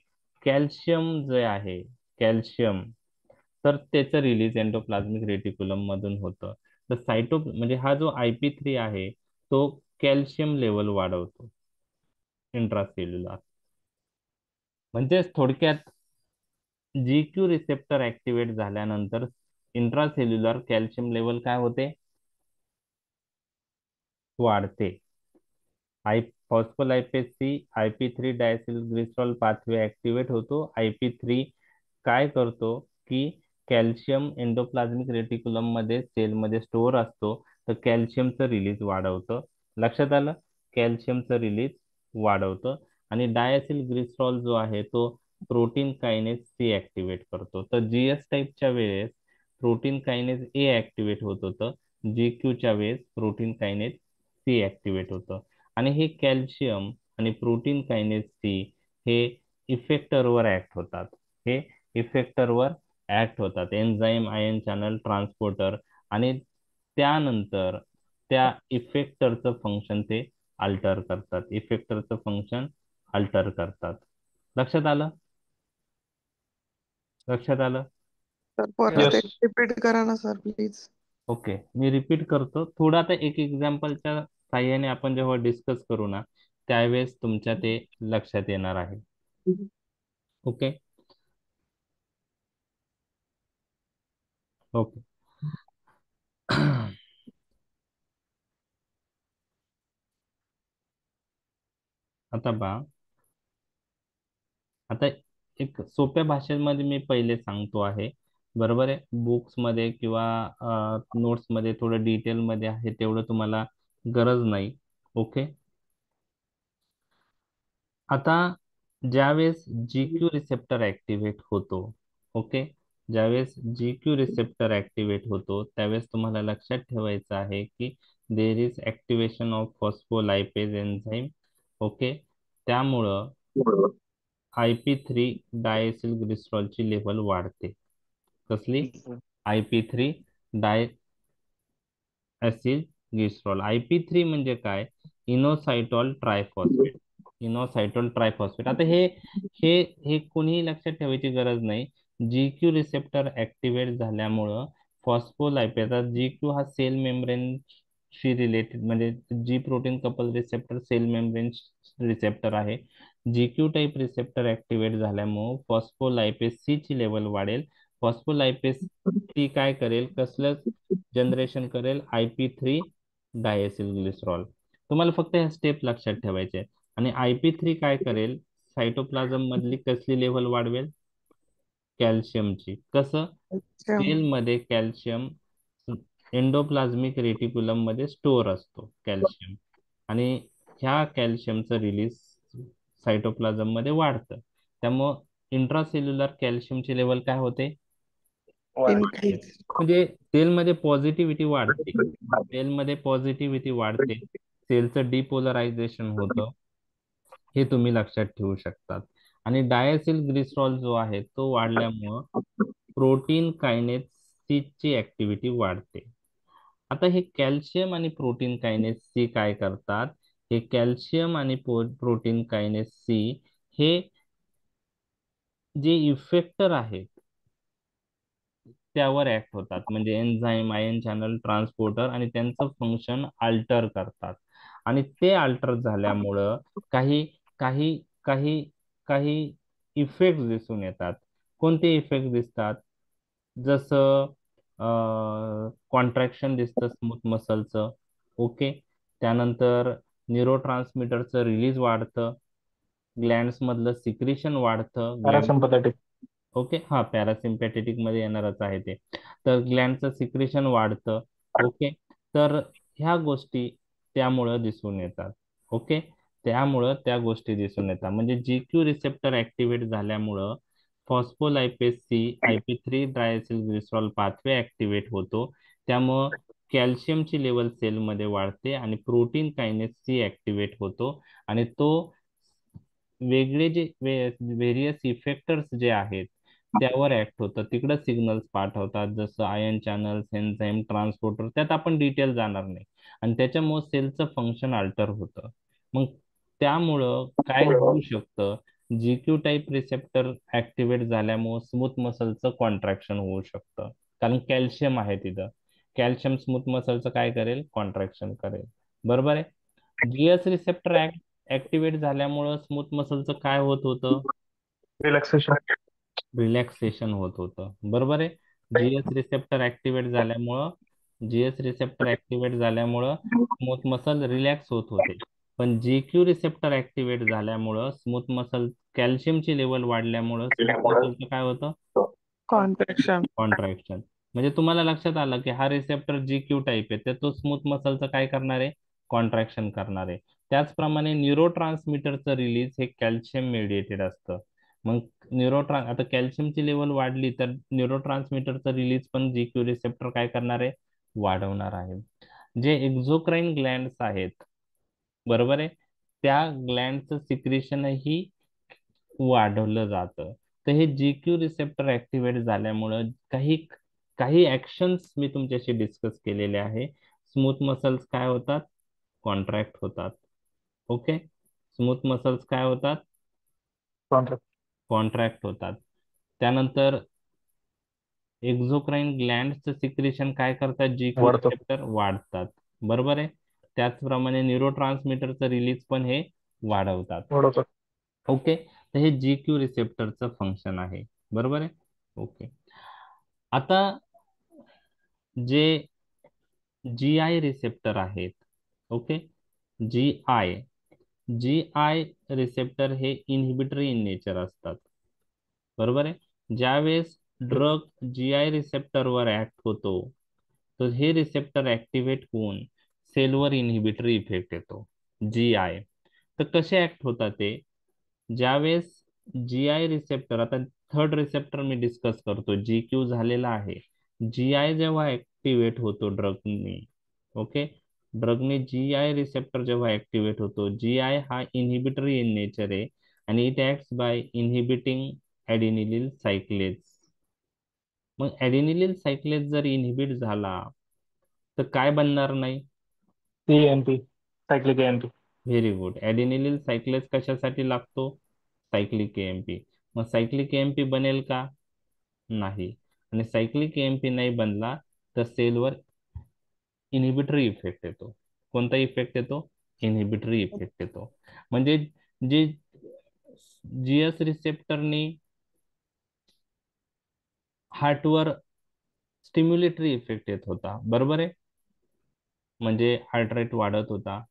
कॅल्शियम जे आहे, कॅल्शियम, तर त्याचं रिलीज एंडोप्लाझमिक रेटिक्युलम मधून होतं. तर म्हणजे हा जो IP3 आहे तो कॅल्शियम लेवल वाढवतो इंट्रासेल्युलर. म्हणजेच थोडक्यात GQ रिसेप्टर ऍक्टिव्हेट झाल्यानंतर इंट्रासेल्युलर कॅल्शियम लेवल काय होते? वाढते. Phospholipase C IP3 diacylglycerol pathway activate होतो. IP3 काय करतो की कॅल्शियम एंडोप्लाझमिक रेटिक्युलम मध्ये सेलमध्ये स्टोअर असतो, तर कॅल्शियमचं रिलीज वाढवतं. लक्षात आलं? कॅल्शियमचं रिलीज वाढवतं. आणि डायसिल ग्लिसरॉल जो आहे तो प्रोटीन कायनेज सी ऍक्टिव्हेट करतो. तर GS टाईपच्या वेळेस प्रोटीन कायनेज ए ऍक्टिव्हेट होत होतं, GQ वेळेस प्रोटीन कायनेज सी ऍक्टिव्हेट होतं. आणि हे कॅल्शियम आणि प्रोटीन कायनेज सी हे इफेक्टरवर ऍक्ट होतात. हे इफेक्टरवर ऍक्ट होतात, एन्झाईम आयन चॅनल ट्रान्सपोर्टर. आणि त्यानंतर त्या इफेक्टरचं फंक्शन ते अल्टर करतात. इफेक्टरचं फंक्शन अल्टर करतात. लक्षात आलं? लक्षात आलं? सर परत Yes. एक रिपीट करा ना sir please. Okay, me repeat करतो. थोडं आता एक एक्झाम्पलच्या साह्याने आपण जेव्हा डिस्कस करू ना त्यावेळेस तुमच्या ते लक्षात येणार आहे. ओके. ओके. आता आता एक सोप्या भाषेमध्ये मी पहिले सांगतो आहे. बरोबर आहे? बुक्स मध्ये किंवा नोट्स मध्ये थोडं डिटेल मध्ये आहे तेवढं तुम्हाला गरज नाही. ओके. आता ज्यावेळेस GQ रिसेप्टर ऍक्टिव्हेट होतो, ओके, ज्यावेळेस GQ रिसेप्टर ऍक्टिव्हेट होतो त्यावेळेस तुम्हाला लक्षात ठेवायचं आहे की there is activation of phospholipase enzyme. Okay. त्यामुळं IP3 डायसिल ग्लिसरॉलची लेवल वाढते. कसली? IP3 डाय ऍसिड ग्लिसरॉल. IP3 म्हणजे काय? इनोसायटॉल ट्रायफॉस्फेट. इनोसायटॉल ट्रायफॉस्फेट. आता हे हे हे कोणीही लक्षात ठेवायची गरज नाही. GQ रिसेप्टर ऍक्टिव्हेट झाल्यामुळं फॉस्फोलायपेज, GQ हा सेल मेम्ब्रेनशी रिलेटेड, म्हणजे G protein couple receptor cell membrane receptor आहे. GQ टाईप रिसेप्टर ऍक्टिव्हेट झाल्यामुळं फॉस्फोलायपेज सी ची लेवल वाढेल. फॉस्फोलायपेज सी काय करेल? कसलं जनरेशन करेल? IP3 डायसिल glycerol. तुम्हाला फक्त ह्या स्टेप लक्षात ठेवायचे आहेत. आणि IP3 काय करेल? सायटोप्लाझम मधली कसली लेव्हल वाढवेल? कॅल्शियमची. कसं? अच्छा. सेलमध्ये कॅल्शियम एंडोप्लाझमिक रेटिक्युलम मध्ये स्टोअर असतो कॅल्शियम, आणि ह्या कॅल्शियमचं रिलीज सायटोप्लाझम मध्ये वाढतं. त्यामुळं इंट्रासेल्युलर कॅल्शियमची लेवल काय होते? इनक्रीज. म्हणजे सेलमध्ये पॉझिटिव्हिटी वाढते, सेलमध्ये पॉझिटिव्हिटी वाढते, सेलचं डिपोलरायझेशन होतं, हे तुम्ही लक्षात ठेवू शकतात. आणि डायसिल ग्लिसरॉल जो आहे तो वाढल्यामुळं प्रोटीन कायनेज ची ऍक्टिव्हिटी वाढते. आता हे कॅल्शियम आणि प्रोटीन कायनेज सी काय करतात? हे कॅल्शियम आणि प्रोटीन कायनेज सी हे जे इफेक्टर आहेत त्यावर ऍक्ट होतात, म्हणजे एन्झाईम, आयन चॅनल ट्रान्सपोर्टर, आणि त्यांचं फंक्शन अल्टर करतात. आणि ते अल्टर झाल्यामुळं काही काही काही काही इफेक्ट दिसून येतात. कोणते इफेक्ट दिसतात? जसं कॉन्ट्रॅक्शन दिसतं स्मूथ मसलचं. ओके. त्यानंतर न्यूरोट्रान्समीटरचं रिलीज वाढतं, ग्लँड्स मधलं सिक्रिशन वाढतं, ग्लँड. पॅरासिम्पॅथेटिक. ओके, हा पॅरासिम्पॅथेटिक मध्ये येणारच आहे ते. तर ग्लँडचं सिक्रेशन वाढतं. ओके. तर ह्या गोष्टी त्यामुळं दिसून येतात. ओके. त्यामुळं त्या गोष्टी दिसून येतात, म्हणजे GQ रिसेप्टर ऍक्टिव्हेट झाल्यामुळं phospholipase C IP3 triacylglycerol pathway activate होतो. त्यामुळं कॅल्शियमची लेवल सेलमध्ये वाढते आणि प्रोटीन कायनेस सी ऍक्टिव्हेट होतो, आणि तो वेगळे जे व्हेरियस इफेक्टर्स जे आहेत त्यावर ऍक्ट होतं, तिकडं सिग्नल्स पाठवतात, जसं आयन चॅनल्स, एन्झाईम ट्रान्सपोर्टर, त्यात आपण डिटेल जाणार नाही. आणि त्याच्यामुळे सेलचं फंक्शन अल्टर होतं. मग त्यामुळं काय होऊ शकतं? GQ टाईप रिसेप्टर ऍक्टिव्हेट झाल्यामुळे स्मूथ मसलचं कॉन्ट्रॅक्शन होऊ शकतं, कारण कॅल्शियम आहे तिथं. कॅल्शियम स्मूथ मसलचं काय करेल? कॉन्ट्रॅक्शन करेल. बरोबर आहे. GS रिसेप्टर ऍक्टिव्हेट झाल्यामुळं स्मूथ मसलचं काय होत होतं? रिलॅक्सेशन. रिलॅक्सेशन होत होतं. बरोबर आहे. जीएस रिसेप्टर ऍक्टिव्हेट झाल्यामुळं स्मूथ मसल रिलॅक्स होत होते. पण GQ रिसेप्टर ऍक्टिव्हेट झाल्यामुळं स्मूथ मसल कॅल्शियमची लेवल वाढल्यामुळं स्मूथ मसलचं काय होतं? कॉन्ट्रॅक्शन. कॉन्ट्रॅक्शन. म्हणजे तुम्हाला लक्षात आलं की हा रिसेप्टर GQ टाईप आहे, तर तो स्मूथ मसलचं काय करणार आहे? कॉन्ट्रॅक्शन करणार आहे. त्याचप्रमाणे न्यूरोट्रान्समीटरचं रिलीज हे कॅल्शियम मेडिएटेड असतं. मग आता कॅल्शियमची लेवल वाढली तर न्यूरोट्रान्समीटरचं रिलीज पण GQ रिसेप्टर काय करणार आहे? वाढवणार आहे. जे एक्झोक्राईन ग्लँड्स आहेत, बरोबर आहे, त्या ग्लँडचं सिक्रेशनही वाढवलं जातं. तर हे GQ रिसेप्टर ऍक्टिव्हेट झाल्यामुळं काही काही ऍक्शन्स मी तुमच्याशी डिस्कस केलेले आहे. स्मूथ मसल्स काय होतात? कॉन्ट्रॅक्ट होतात. ओके. स्मूथ मसल्स काय होतात? कॉन्ट्रॅक्ट. कॉन्ट्रॅक्ट होतात. त्यानंतर एक्झोक्राईन ग्लँडचं सिक्रेशन काय करतात? GQ वाढतो. रिसेप्टर वाढतात. बरोबर आहे. त्याचप्रमाणे न्यूरोट्रान्समीटरचं रिलीज पण हे वाढवतात. वाढवतो. ओके. तर हे GQ रिसेप्टरचं फंक्शन आहे. बरोबर आहे. ओके. आता जे GI रिसेप्टर आहेत, ओके, GI GI रिसेप्टर हे इनहिबिटरी इन नेचर असतात. बरोबर आहे. ज्यावेळेस ड्रग GI रिसेप्टरवर ऍक्ट होतो, तर हे रिसेप्टर ऍक्टिव्हेट होऊन सेलवर इनहिबिटरी इफेक्ट येतो. GI. तर कसे ऍक्ट होतात ते? ज्यावेळेस GI रिसेप्टर, आता थर्ड रिसेप्टर मी डिस्कस करतो, GQ झालेला आहे. GI जेव्हा ऍक्टिव्हेट होतो ड्रगनी, ओके, ड्रगने GI रिसेप्टर जेव्हा ऍक्टिव्हेट होतो, GI हा इनहिबिटरी इन नेचर आहे, आणि इट ऍक्ट्स बाय इनहिबिटिंग ऍडिनिलिल सायक्लेज. मग ऍडिनिलिल सायक्लेज जर इनहिबिट झाला तर काय बनणार नाही? AMP. Cyclic AMP. Very good. Adenylyl cyclase कशासाठी लागतो? Cyclic AMP. मग सायक्लिक AMP बनेल का? नाही. आणि सायक्लिक AMP नाही बनला तर सेलवर इनहिबिटरी इफेक्ट येतो. कोणता इफेक्ट येतो? इनहिबिटरी इफेक्ट येतो. म्हणजे जे GS रिसेप्टरनी हार्टवर स्टिम्युलेटरी इफेक्ट येत होता, बरोबर आहे, म्हणजे हार्ट रेट वाढत होता,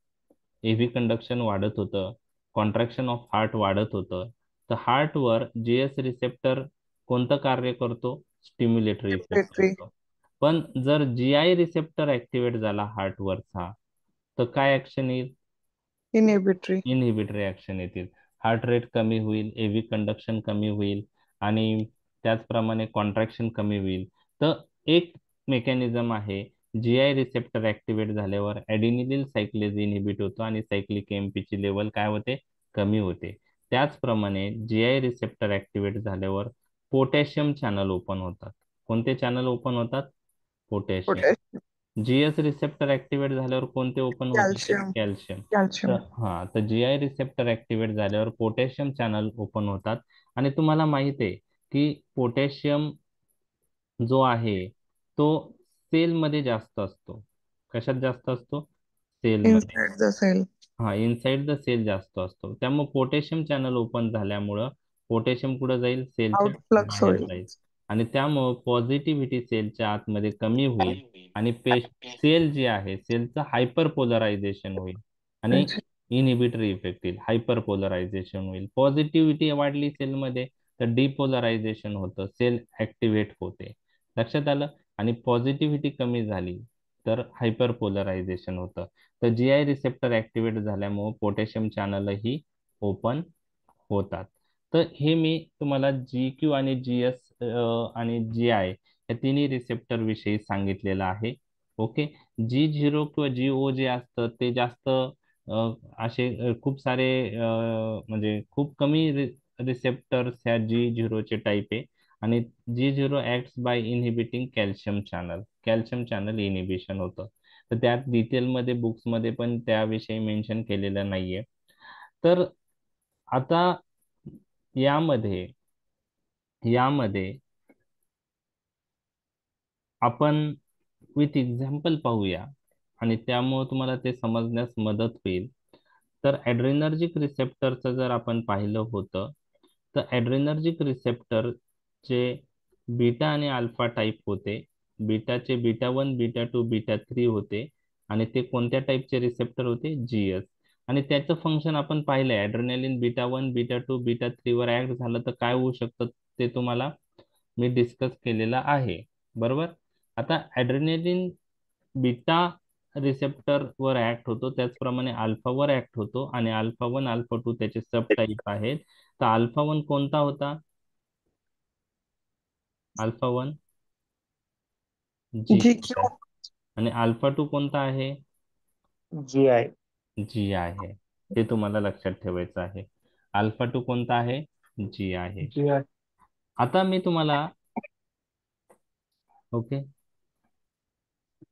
एव्ही कंडक्शन वाढत होतं, कॉन्ट्रॅक्शन ऑफ हार्ट वाढत होतं, तर हार्टवर जीएस रिसेप्टर कोणतं कार्य करतो? स्टिम्युलेटरी इफेक्ट Respiratory, करतो. पण जर जीआय रिसेप्टर ऍक्टिव्हेट झाला हार्टवरचा, तर काय ऍक्शन येईल? inhibitory, इनहिबिटरी ऍक्शन येतील. हार्ट रेट कमी होईल, एव्ही कंडक्शन कमी होईल आणि त्याचप्रमाणे कॉन्ट्रॅक्शन कमी होईल. तर एक मेकॅनिझम आहे, जीआय रिसेप्टर ऍक्टिव्हेट झाल्यावर ऍडिनिलिन सायक्लेज इनहिबिट होतो आणि सायक्लिक एमपीची लेवल काय होते? कमी होते. त्याचप्रमाणे जीआय रिसेप्टर ऍक्टिव्हेट झाल्यावर पोटॅशियम चॅनल ओपन होतात. कोणते चॅनल ओपन होतात? Potassium. potassium, GS receptor activate झाल्यावर कोणते ओपन होतात? calcium, calcium. तर calcium, तर जीआय रिसेप्टर ऍक्टिव्हेट झाल्यावर पोटॅशियम चॅनल ओपन होतात. आणि तुम्हाला माहित आहे की पोटॅशियम जो आहे तो सेलमध्ये जास्त असतो. कशात जास्त असतो? सेलमध्ये. inside the cell, हा, इनसाइड द सेल जास्त असतो. त्यामुळे पोटॅशियम चॅनल ओपन झाल्यामुळं पोटॅशियम कुठं जाईल? सेलच्या outflux बाहेर होईल. जाईल. आणि त्यामुळं पॉझिटिव्हिटी सेलच्या आतमध्ये कमी होईल आणि सेल जी आहे सेलचं हायपर पोलरायझेशन होईल आणि अच्छा. इनहिबिटरी इफेक्ट येईल. हायपर पोलरायझेशन होईल. पॉझिटिव्हिटी वाढली सेलमध्ये तर डिपोलरायझेशन होतं, सेल ऍक्टिव्हेट होते. लक्षात आलं? आणि पॉझिटिव्हिटी कमी झाली तर हायपर पोलरायझेशन होतं. तर जीआय रिसेप्टर ऍक्टिव्हेट झाल्यामुळे पोटॅशियम चॅनलही ओपन होतात. तर हे मी तुम्हाला जी क्यू आणि जीएस आणि जी आय या तिन्ही रिसेप्टर विषयी सांगितलेलं आहे. ओके. जी झिरो किंवा जी ओ जे असतं ते जास्त असे खूप सारे म्हणजे खूप कमी रिसेप्टर्स ह्या जी झिरोचे टाईप आहे. आणि G zero acts by inhibiting calcium channel inhibition होतं. तर त्यात डिटेलमध्ये बुक्समध्ये पण त्याविषयी मेन्शन केलेलं नाहीये. तर आता यामध्ये यामध्ये आपण विथ एक्झाम्पल पाहूया आणि त्यामुळे तुम्हाला ते समजण्यास मदत होईल. तर ॲड्रेनर्जिक रिसेप्टरचं जर आपण पाहिलं होतं, तर ॲड्रेनर्जिक रिसेप्टरचे बीटा आणि अल्फा टाईप होते. बीटाचे बीटा 1, बीटा 2, बीटा 3 होते आणि ते कोणत्या टाईपचे रिसेप्टर होते? जीएस. आणि त्याचं फंक्शन आपण पाहिलंय, ॲड्रेनालिन बीटा 1, बीटा 2, बीटा 3 वर ऍक्ट झालं तर काय होऊ शकतं ते तुम्हाला मी डिस्कस केलेलं आहे. बरोबर. आता ॲड्रेनालिन बीटा रिसेप्टर वर ऍक्ट होतो, त्याचप्रमाणे अल्फा वर ऍक्ट होतो आणि अल्फा 1, अल्फा 2 त्याचे सब टाईप आहेत. तर अल्फा 1 कोणता होता? अल्फा 1 जी GQ, आणि अल्फा 2 कोणता आहे? GI. जी आहे. ते तुम्हाला लक्षात ठेवायचं आहे. अल्फा 2 कोणता आहे? जी आहे. GI. आता मी तुम्हाला ओके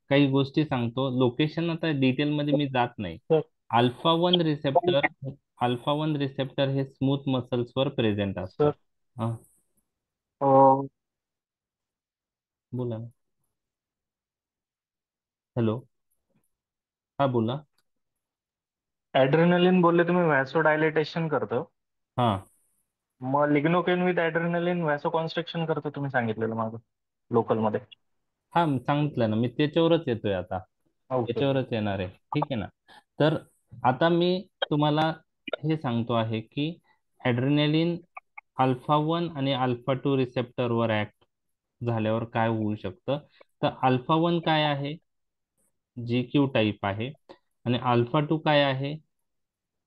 काही गोष्टी सांगतो. लोकेशन आता डिटेलमध्ये मी जात नाही. Sir. Alpha 1 receptor alpha 1 receptor हे स्मूथ मसल्सवर प्रेझेंट असतात. सर. हा, बोला ना. हॅलो. हा, बोला. ऍड्रेनलिन बोलले तुम्ही व्हॅसोडायलेटेशन करतं. हा मग लिग्नोकेन विथ ऍड्रेनलिन व्हॅसो कॉन्स्ट्रिक्शन करतं तुम्ही सांगितलेलं मागं लोकलमध्ये. हा सांगितलं ना मी, त्याच्यावरच येतोय आता. ओके. त्याच्यावरच येणार आहे. ठीक आहे ना. तर आता मी तुम्हाला हे सांगतो आहे की ॲड्रेनालिन अल्फा 1 आणि अल्फा 2 रिसेप्टरवर ऍक्ट झाल्यावर काय होऊ शकतं. तर अल्फा 1 काय आहे? जी क्यू टाईप आहे. आणि अल्फा 2 काय आहे?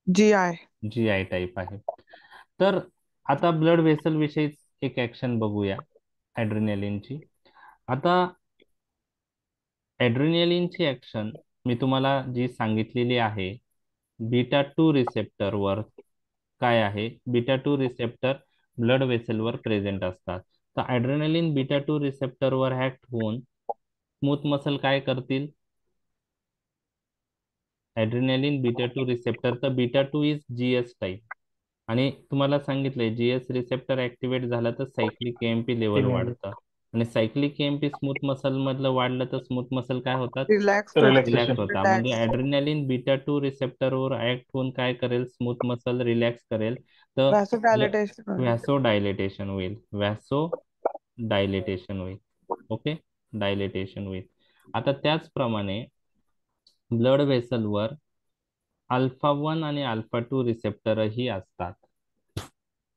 GI, जी आय टाईप आहे. तर आता ब्लड व्हेसल विषयी एक ऍक्शन बघूया ॲड्रेनालिनची. आता ॲड्रेनालिनची ऍक्शन मी तुम्हाला जी सांगितलेली आहे, बीटा 2 रिसेप्टरवर काय आहे? बीटा 2 रिसेप्टर ब्लड वेसलवर प्रेझेंट असतात. तर ॲड्रेनालिन बीटा 2 रिसेप्टरवर ऍक्ट होऊन स्मूथ मसल काय करतील? ॲड्रेनालिन बीटा 2 रिसेप्टर, तर बीटा 2 इज जीएस टाईप. आणि तुम्हाला सांगितलंय जीएस रिसेप्टर ऍक्टिव्हेट झाला तर सायक्लिक एएमपी लेवल TMP. वाढतं. आणि सायक्लिक एएमपी स्मूथ मसल मधलं वाढलं तर स्मूथ मसल काय होतात? relax to relax relaxation. होता. म्हणजे relax, ॲड्रेनालिन बीटा 2 रिसेप्टरवर ऍक्ट होऊन काय करेल? स्मूथ मसल रिलॅक्स करेल. तर vasodilation होईल. व्हॅसो डायलेटेशन होईल. व्हॅसो डायलेटेशन होईल. ओके. डायलेटेशन होईल. आता त्याचप्रमाणे ब्लड व्हेसलवर अल्फा 1 आणि अल्फा 2 रिसेप्टरही असतात,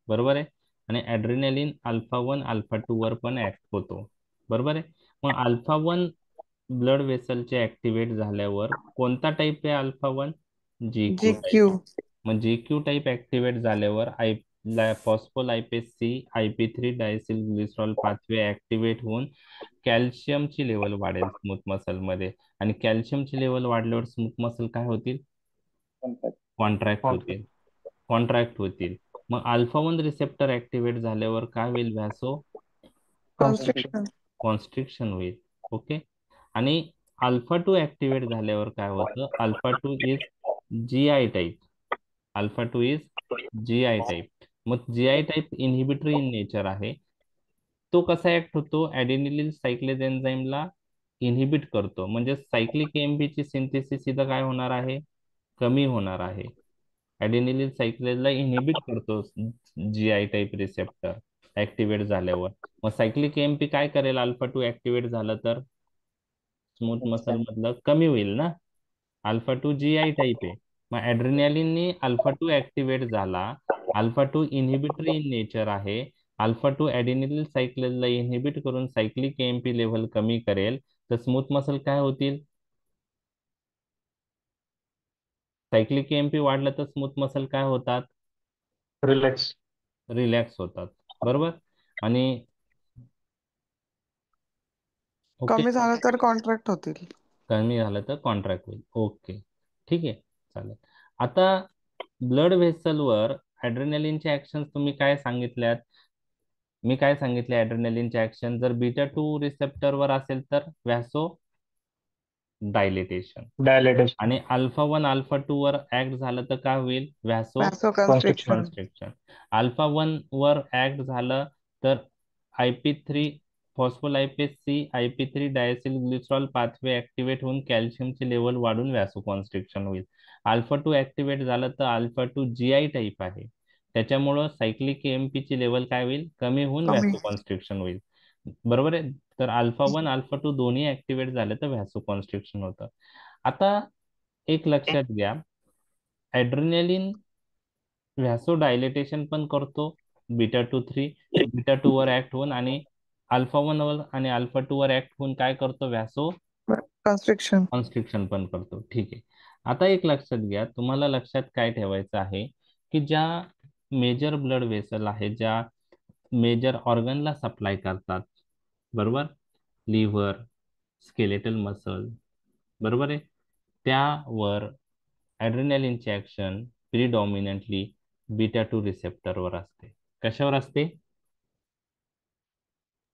बरोबर आहे. आणि ॲड्रेनालिन अल्फा 1 अल्फा 2 वर पण ऍक्ट होतो, बरोबर आहे. मग अल्फा 1 ब्लड वेसलचे ऍक्टिव्हेट झाल्यावर कोणता टाईप आहे alpha 1? G Q G type. Q. मग जी क्यू टाईप ऍक्टिव्हेट झाल्यावर phospholipase C IP3 diacylglycerol pathway activate होऊन कॅल्शियमची लेवल वाढेल स्मूथ मसल मध्ये. आणि कॅल्शियमची लेवल वाढल्यावर स्मूथ मसल काय होतील? कॉन्ट्रॅक्ट होतील. कॉन्ट्रॅक्ट होतील. मग अल्फा 1 रिसेप्टर ऍक्टिव्हेट झाल्यावर काय होईल? व्हॅसो कॉन्स्ट्रिक्शन. कॉन्स्ट्रिक्शन होईल. ओके. आणि अल्फा 2 ऍक्टिव्हेट झाल्यावर काय होतं? Alpha 2 is GI type. Alpha 2 is GI type. मग GI type inhibitory in nature आहे. तो कसा ऍक्ट होतो? ऍडेनिलिन सायक्लेज एन्झाईमला इनहिबिट करतो. म्हणजे सायक्लिक AMP ची सिंथेसिस इथं काय होणार आहे? कमी होणार आहे. ऍडेनिलिन सायक्लेजला इनहिबिट करतो GI टाईप रिसेप्टर ऍक्टिव्हेट झाल्यावर. मग सायक्लिक AMP काय करेल? अल्फा 2 ऍक्टिव्हेट झालं तर स्मूथ मसल मधलं कमी होईल ना. अल्फा 2 GI टाईप आहे. मग ऍड्रेनालिननी अल्फा 2 ऍक्टिव्हेट झाला. अल्फा 2 इनहिबिटरी इन नेचर आहे. अल्फा 2 ऍडेनिलिन सायक्लेजला इनहिबिट करून सायक्लिक AMP लेव्हल कमी करेल. तर स्मूथ मसल काय होतील? सायक्लिक AMP वाढलं तर स्मूथ मसल काय होतात? रिलॅक्स. रिलॅक्स होतात, बरोबर. आणि ओके. कमी झालं तर कॉन्ट्रॅक्ट होतील. कमी झालं तर कॉन्ट्रॅक्ट होईल. ओके, ठीक आहे, चालेल. आता ब्लड व्हेसलवर ॲड्रेनालिनचे ऍक्शन तुम्ही काय सांगितल्यात? मी काय सांगितले? ॲड्रेनालिनचे ऍक्शन जर बीटा 2 रिसेप्टरवर असेल तर व्हॅसो डायलेटेशन. डायलेटेशन. आणि अल्फा 1 अल्फा 2 वर ऍक्ट झालं तर काय होईल? Vaso vasoconstriction. Constriction. Constriction. Alpha 1 वर ऍक्ट झालं तर IP3 phospholipase C IP3 diacylglycerol pathway activate होऊन कॅल्शियमची लेवल वाढून व्हॅसो कॉन्स्ट्रिक्शन होईल. अल्फा 2 ऍक्टिव्हेट झालं तर अल्फा 2 GI टाईप आहे, त्याच्यामुळं सायक्लिक AMP ची लेवल काय होईल? कमी होऊन कमी. व्हॅसो कॉन्स्ट्रिक्शन होईल, बरोबर आहे. तर अल्फा 1 अल्फा 2 दोन्ही ऍक्टिव्हेट झाले तर व्हॅसो कॉन्स्ट्रिक्शन होतं. आता एक लक्षात घ्या, ॲड्रेनालिन व्हॅसो डायलेटेशन पण करतो बीटा 2 3 बीटा 2 वर ऍक्ट होऊन, आणि अल्फा 1 वर आणि अल्फा 2 वर ऍक्ट होऊन काय करतो? व्हॅसो कन्स्ट्रिक्शन. कॉन्स्ट्रिक्शन पण करतो. ठीक आहे. आता एक लक्षात घ्या, तुम्हाला लक्षात काय ठेवायचं आहे की ज्या मेजर ब्लड वेसल आहे, ज्या मेजर ऑर्गनला सप्लाय करतात, बरोबर, लिव्हर, स्केलेटल मसल, बरोबर आहे, त्यावर ॲड्रेनालिनचे ऍक्शन प्रिडॉमिनंटली बीटा 2 रिसेप्टरवर असते. कशावर असते?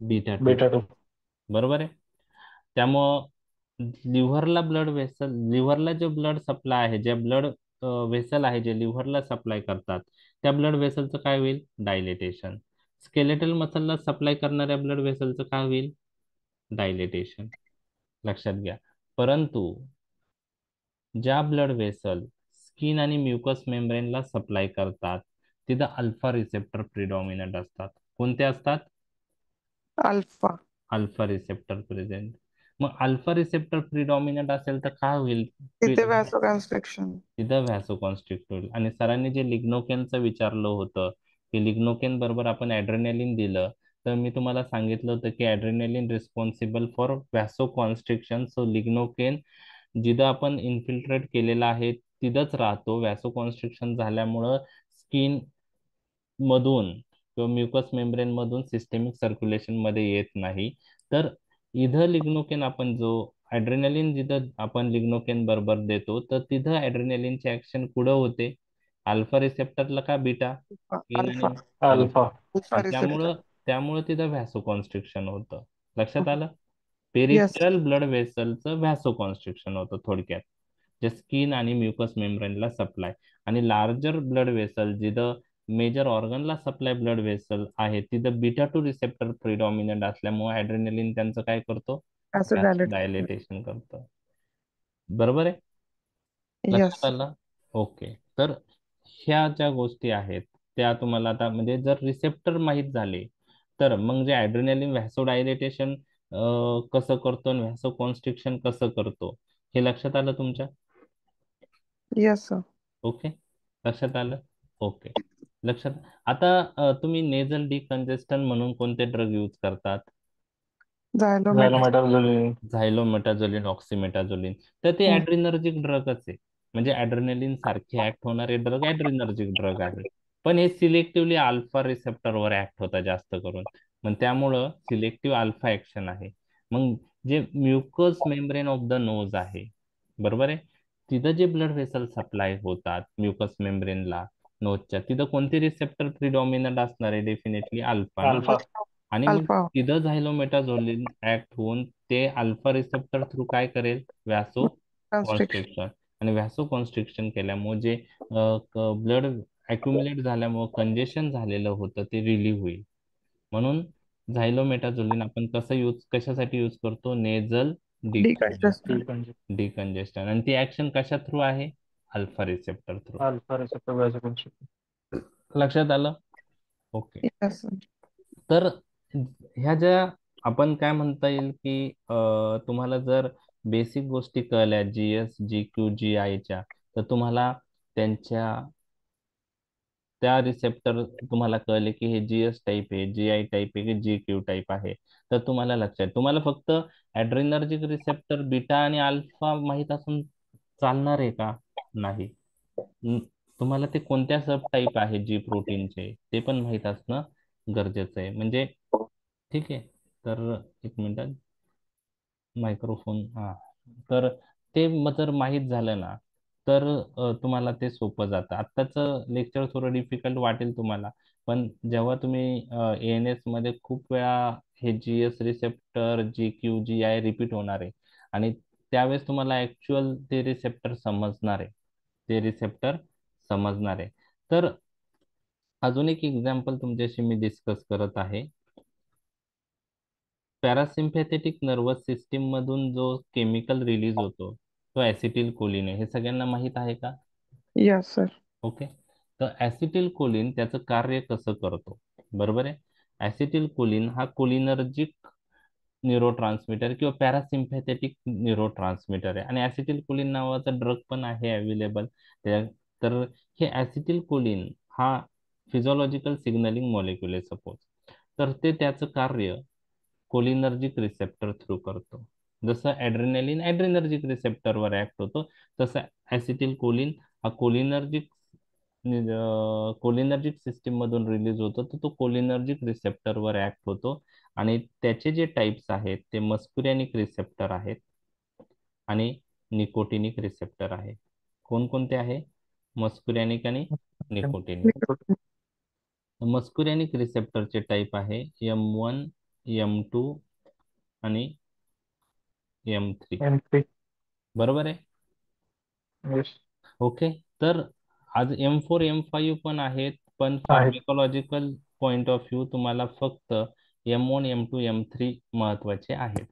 Beta 2, beta 2. बरोबर आहे. त्यामुळं लिव्हरला जो ब्लड सप्लाय आहे, जे ब्लड वेसल आहे जे लिव्हरला सप्लाय करतात, त्या ब्लड वेसलचं काय होईल? डायलेटेशन. स्केलेटल मसलला सप्लाय करणाऱ्या ब्लड वेसलचं काय होईल? डायलेटेशन. लक्षात घ्या. परंतु ज्या ब्लड वेसल स्किन आणि म्युकस मेम्ब्रेनला सप्लाय करतात, तिथं अल्फा रिसेप्टर प्रिडॉमिनंट असतात. कोणते असतात? अल्फा. Alpha receptor present. मग अल्फा रिसेप्टर प्रिडॉमिनंट असेल तर काय होईल? तिथे वॅसो कन्स्ट्रिक्शन. तिथं व्हॅसोकॉन्स्ट्रिक्ट होईल. आणि सरांनी जे लिग्नोकेनचं विचारलं होतं, की लिग्नोकेन बरोबर आपण ॲड्रेनालिन दिलं, तर मी तुम्हाला सांगितलं होतं की adrenaline responsible for vasoconstriction. So lignocaine जिथं आपण इन्फिल्ट्रेट केलेला आहे तिथंच राहतो. व्हॅसोकॉन्स्ट्रिक्शन झाल्यामुळं स्किन मधून किंवा म्युकस मेम्ब्रेन मधून सिस्टेमिक सर्क्युलेशन मध्ये येत नाही. तर इथं लिग्नोकेन आपण जो ॲड्रेनालिन जिथं आपण लिग्नोकेन बरोबर देतो, तर तिथं ॲड्रेनालिनचे ऍक्शन कुठं होते? अल्फा रिसेप्टरला का बीटा? In alpha. आणि अल्फा. अल्फा. अल्फा आणि रिसेप्टर. त्यामुळं तिथं व्हॅसोकॉन्स्ट्रिक्शन होतं. लक्षात आलं? येस. पेरिफेरल ब्लड वेसलचं व्हॅसोकॉन्स्ट्रिक्शन होतं थोडक्यात, जे स्किन आणि म्युकस मेम्ब्रेनला सप्लाय. आणि लार्जर ब्लड वेसल जिथं मेजर ऑर्गनला सप्लाय ब्लड वेसल आहे, तिथं बीटा 2 रिसेप्टर प्रिडॉमिनंट असल्यामुळे ॲड्रेनालिन त्यांचं काय करतो? वॅसो डायलेट. डायलेटेशन करतो, बरोबर आहे. येस. लक्षात आलं? ओके. तर ह्या ज्या गोष्टी आहेत त्या तुम्हाला आता, म्हणजे जर रिसेप्टर माहीत झाले, तर मग जे ॲड्रेनालिन व्हॅसो डायलेटेशन कसं करतो आणि व्हॅसो कॉन्स्ट्रिक्शन कसं करतो, हे लक्षात आलं तुमच्या? Yes, sir. ओके, लक्षात आलं. ओके, लक्षात. आता तुम्ही नेझल डिकंजेस्टन म्हणून कोणते ड्रग यूज करतात? Xylometazole. झायलोमेटाझोलिन. झायलोमेटाझोलिन, ऑक्सिमेटाझोलिन. तर ते Hmm. ॲड्रिनर्जिक ड्रगच आहे. म्हणजे ॲड्रेनालिन सारखे ऍक्ट होणारे ड्रग ॲड्रिनर्जिक ड्रग आहे. पण हे सिलेक्टिव्हली अल्फा रिसेप्टरवर ऍक्ट होतात जास्त करून. मग त्यामुळं सिलेक्टिव्ह अल्फा ऍक्शन आहे. मग जे mucous membrane of the nose आहे, बरोबर आहे, तिथं जे ब्लड व्हेसल सप्लाय होतात म्युकस मेम्ब्रेनला नोजच्या, तिथं कोणते रिसेप्टर प्रिडॉमिनंट असणार आहे? डेफिनेटली अल्फा ना. अल्फा. आणि मग Alpha तिथं झायलोमेटाझोलिन ऍक्ट होऊन ते अल्फा रिसेप्टर थ्रू काय करेल? व्हॅसो constriction. कॉन्स्ट्रिक्शन. आणि व्हॅसो कॉन्स्ट्रिक्शन केल्यामुळे जे ब्लड अक्युमुलेट झाल्यामुळे कंजेशन झालेलं होतं ते रिलीव्ह होईल. म्हणून झायलोमेटाझोलिन आपण कशासाठी यूज करतो? नेझल डिकंजेस्टन. Decongestant. ठीक आहे. डिकंजेस्टन. आणि ती ऍक्शन कशा थ्रू आहे? Alpha receptor through. Alpha receptor vasoconstriction. लक्षात आलं. ओके. Yes, sir. तर ह्या ज्या आपण काय म्हणता येईल की तुम्हाला जर बेसिक गोष्टी कळल्या GS GQ GI च्या, तर तुम्हाला त्यांच्या त्या रिसेप्टर तुम्हाला कळले की हे GS टाईप आहे, GI टाईप आहे की GQ टाईप आहे. तर तुम्हाला लक्षात, तुम्हाला फक्त ॲड्रेनर्जिक रिसेप्टर बीटा आणि अल्फा माहीत असून चालणार आहे का? नाही. न- तुम्हाला ते कोणत्या सब टाईप आहे जी प्रोटीनचे ते पण माहीत असणं गरजेचं आहे. म्हणजे ठीक आहे. तर एक मिनिट, मायक्रोफोन, हा. तर ते मग जर माहीत झालं ना, तर तुम्हाला ते सोपं जातं. आत्ताचं लेक्चर थोडं डिफिकल्ट वाटेल तुम्हाला, पण जेव्हा तुम्ही ANS मध्ये खूप वेळा हे GS receptor GQ GI repeat होणार आहे आणि त्यावेळेस तुम्हाला ऍक्च्युअल ते रिसेप्टर समजणार आहे. ते रिसेप्टर समजणार आहे. तर अजून एक एक्झाम्पल तुमच्याशी मी डिस्कस करत आहे. पॅरासिम्पॅथेटिक नर्वस सिस्टीम मधून जो केमिकल रिलीज होतो तो ऍसिटिल कोलिन आहे. हे सगळ्यांना माहित आहे का? Yes, sir. ओके. तर ऍसिटिल कोलिन त्याचं कार्य कसं करतो? बरोबर आहे. ऍसिटिल कोलिन हा कोलिनर्जिक न्यूरोट्रान्समीटर किंवा पॅरासिम्पॅथेटिक न्यूरोट्रान्समीटर आहे. आणि ऍसिटिल कोलिन नावाचा ड्रग पण आहे अवेलेबल. तर हे ऍसिटिल कोलिन हा फिजिओलॉजिकल सिग्नलिंग मॉलिक्युल आहे सपोज. तर ते त्याचं कार्य कोलिनर्जिक रिसेप्टर थ्रू करतो. जसं ॲड्रेनालिन ॲड्रेनर्जिक रिसेप्टरवर ऍक्ट होतो, तसं ऍसिटिल कोलिन हा कोलिनर्जिक सिस्टीम मधून रिलीज होतो, तर तो कोलिनर्जिक रिसेप्टरवर ऍक्ट होतो. आणि त्याचे जे टाइप्स आहेत ते मस्कुरॅनिक रिसेप्टर आहेत आणि निकोटिनिक रिसेप्टर आहे. कोणकोणते आहे? मस्कुरॅनिक आणि निकोटिनिक. मस्कुरॅनिक रिसेप्टरचे टाईप आहे M1, M2 आणि M3. M3. बरोबर आहे. येस. ओके. तर आज M4 M5 पण आहेत, पण आहेत. फार्माकोलॉजिकल पॉइंट ऑफ व्ह्यू तुम्हाला फक्त M1 M2 M3 महत्वाचे आहेत.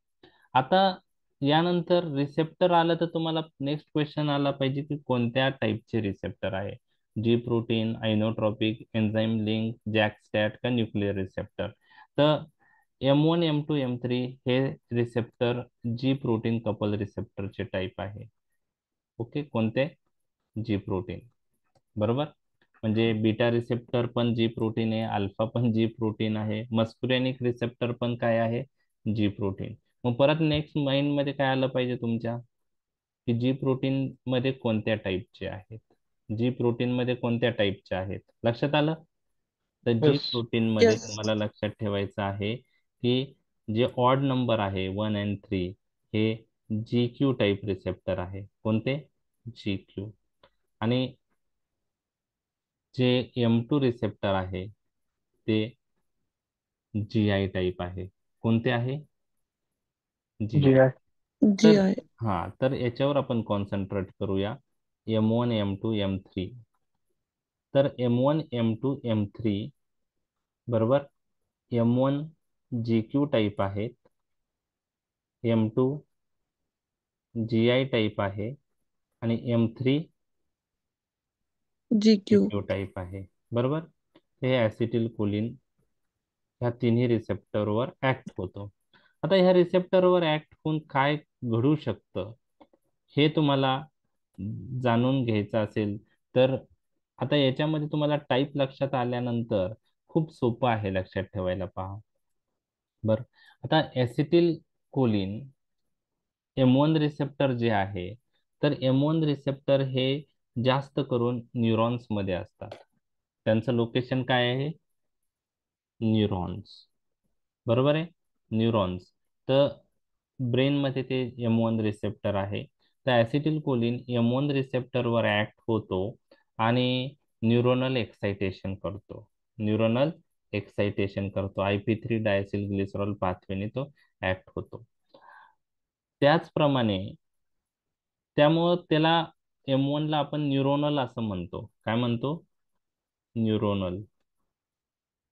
आता यानंतर रिसेप्टर आलं तर तुम्हाला नेक्स्ट क्वेश्चन आला पाहिजे की कोणत्या टाईपचे रिसेप्टर आहे? G protein, ionotropic, enzyme link, JAK STAT का न्यूक्लिअर रिसेप्टर? तर M1 M2 M3 हे रिसेप्टर जी प्रोटीन कपल रिसेप्टरचे टाईप आहे. ओके. कोणते? G protein. बरोबर. म्हणजे बीटा रिसेप्टर पण जी प्रोटीन आहे, अल्फा पण जी प्रोटीन आहे, मस्कुरॅनिक रिसेप्टर पण काय आहे? G protein. मग परत नेक्स्ट माइंड मध्ये काय आलं पाहिजे तुमच्या की जी प्रोटीन मध्ये कोणत्या टाईपचे आहेत? जी प्रोटीन मध्ये कोणत्या टाईपचे आहेत? लक्षात आलं. तर जी येस. प्रोटीन मध्ये Yes. तुम्हाला लक्षात ठेवायचं आहे की जे ऑड नंबर आहे 1 आणि 3 हे GQ टाईप रिसेप्टर आहे. कोणते? GQ. आणि जे M2 रिसेप्टर आहे ते GI टाईप आहे. कोणते आहे? जी GI. आहे. तर GI. तर याच्यावर आपण कॉन्सन्ट्रेट करूया. M1 M2 M3. तर M1 M2 M3 बरोबर. M1 GQ टाईप आहेत, M2 GI टाईप आहे आणि M3 GQ. GQ टाईप आहे. बरोबर. हे ऍसिटिल कोलिन ह्या तिन्ही रिसेप्टरवर ऍक्ट होतो. आता ह्या रिसेप्टरवर ऍक्ट होऊन काय घडू शकतं हे तुम्हाला जाणून घ्यायचं असेल तर आता याच्यामध्ये तुम्हाला टाईप लक्षात आल्यानंतर खूप सोपं आहे लक्षात ठेवायला. पहा बर, आता ऍसिटिल कोलिन M1 रिसेप्टर जे आहे, तर M1 रिसेप्टर हे जास्त करून न्यूरॉन्स मध्ये असतात. त्यांचं लोकेशन काय आहे? न्यूरॉन्स. बरोबर आहे, न्यूरॉन्स. तर ब्रेन मध्ये ते M1 रिसेप्टर आहे. तर ऍसिटिल कोलिन M1 रिसेप्टरवर ऍक्ट होतो आणि न्यूरोनल एक्साइटेशन करतो. न्यूरोनल एक्साइटेशन करतो, IP3 डायसिल ग्लिसरॉल पाथवेने तो ऍक्ट होतो. त्याचप्रमाणे त्यामुळं त्याला M1 ला आपण न्यूरोनल असं म्हणतो. काय म्हणतो? न्यूरोनल.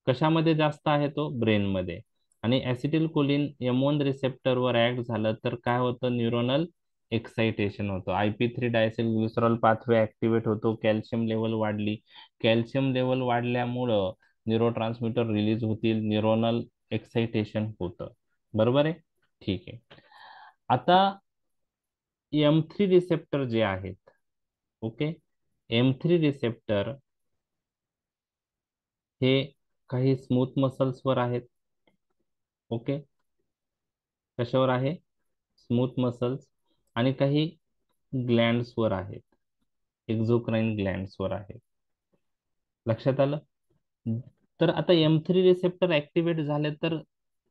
कशामध्ये जास्त आहे तो? ब्रेन मध्ये. आणि ऍसिटिल कोलिन M1 रिसेप्टरवर ऍक्ट झालं तर काय होतं? न्यूरोनल एक्साइटेशन होतं, IP3 diacylglycerol pathway activate होतो, कॅल्शियम लेवल वाढली. कॅल्शियम लेवल वाढल्यामुळं न्यूरोट्रान्समीटर रिलीज होतील, न्यूरोनल एक्साइटेशन होतं. बरोबर आहे, ठीक आहे. आता M3 रिसेप्टर जे आहेत, ओके, M3 रिसेप्टर हे काही स्मूथ मसल्सवर आहेत. ओके, कशावर आहे? Smooth muscles. आणि काही ग्लँड्सवर आहेत, एक्झोक्राईन ग्लँड्सवर आहेत. लक्षात आलं? तर आता M3 रिसेप्टर ऍक्टिव्हेट झाले तर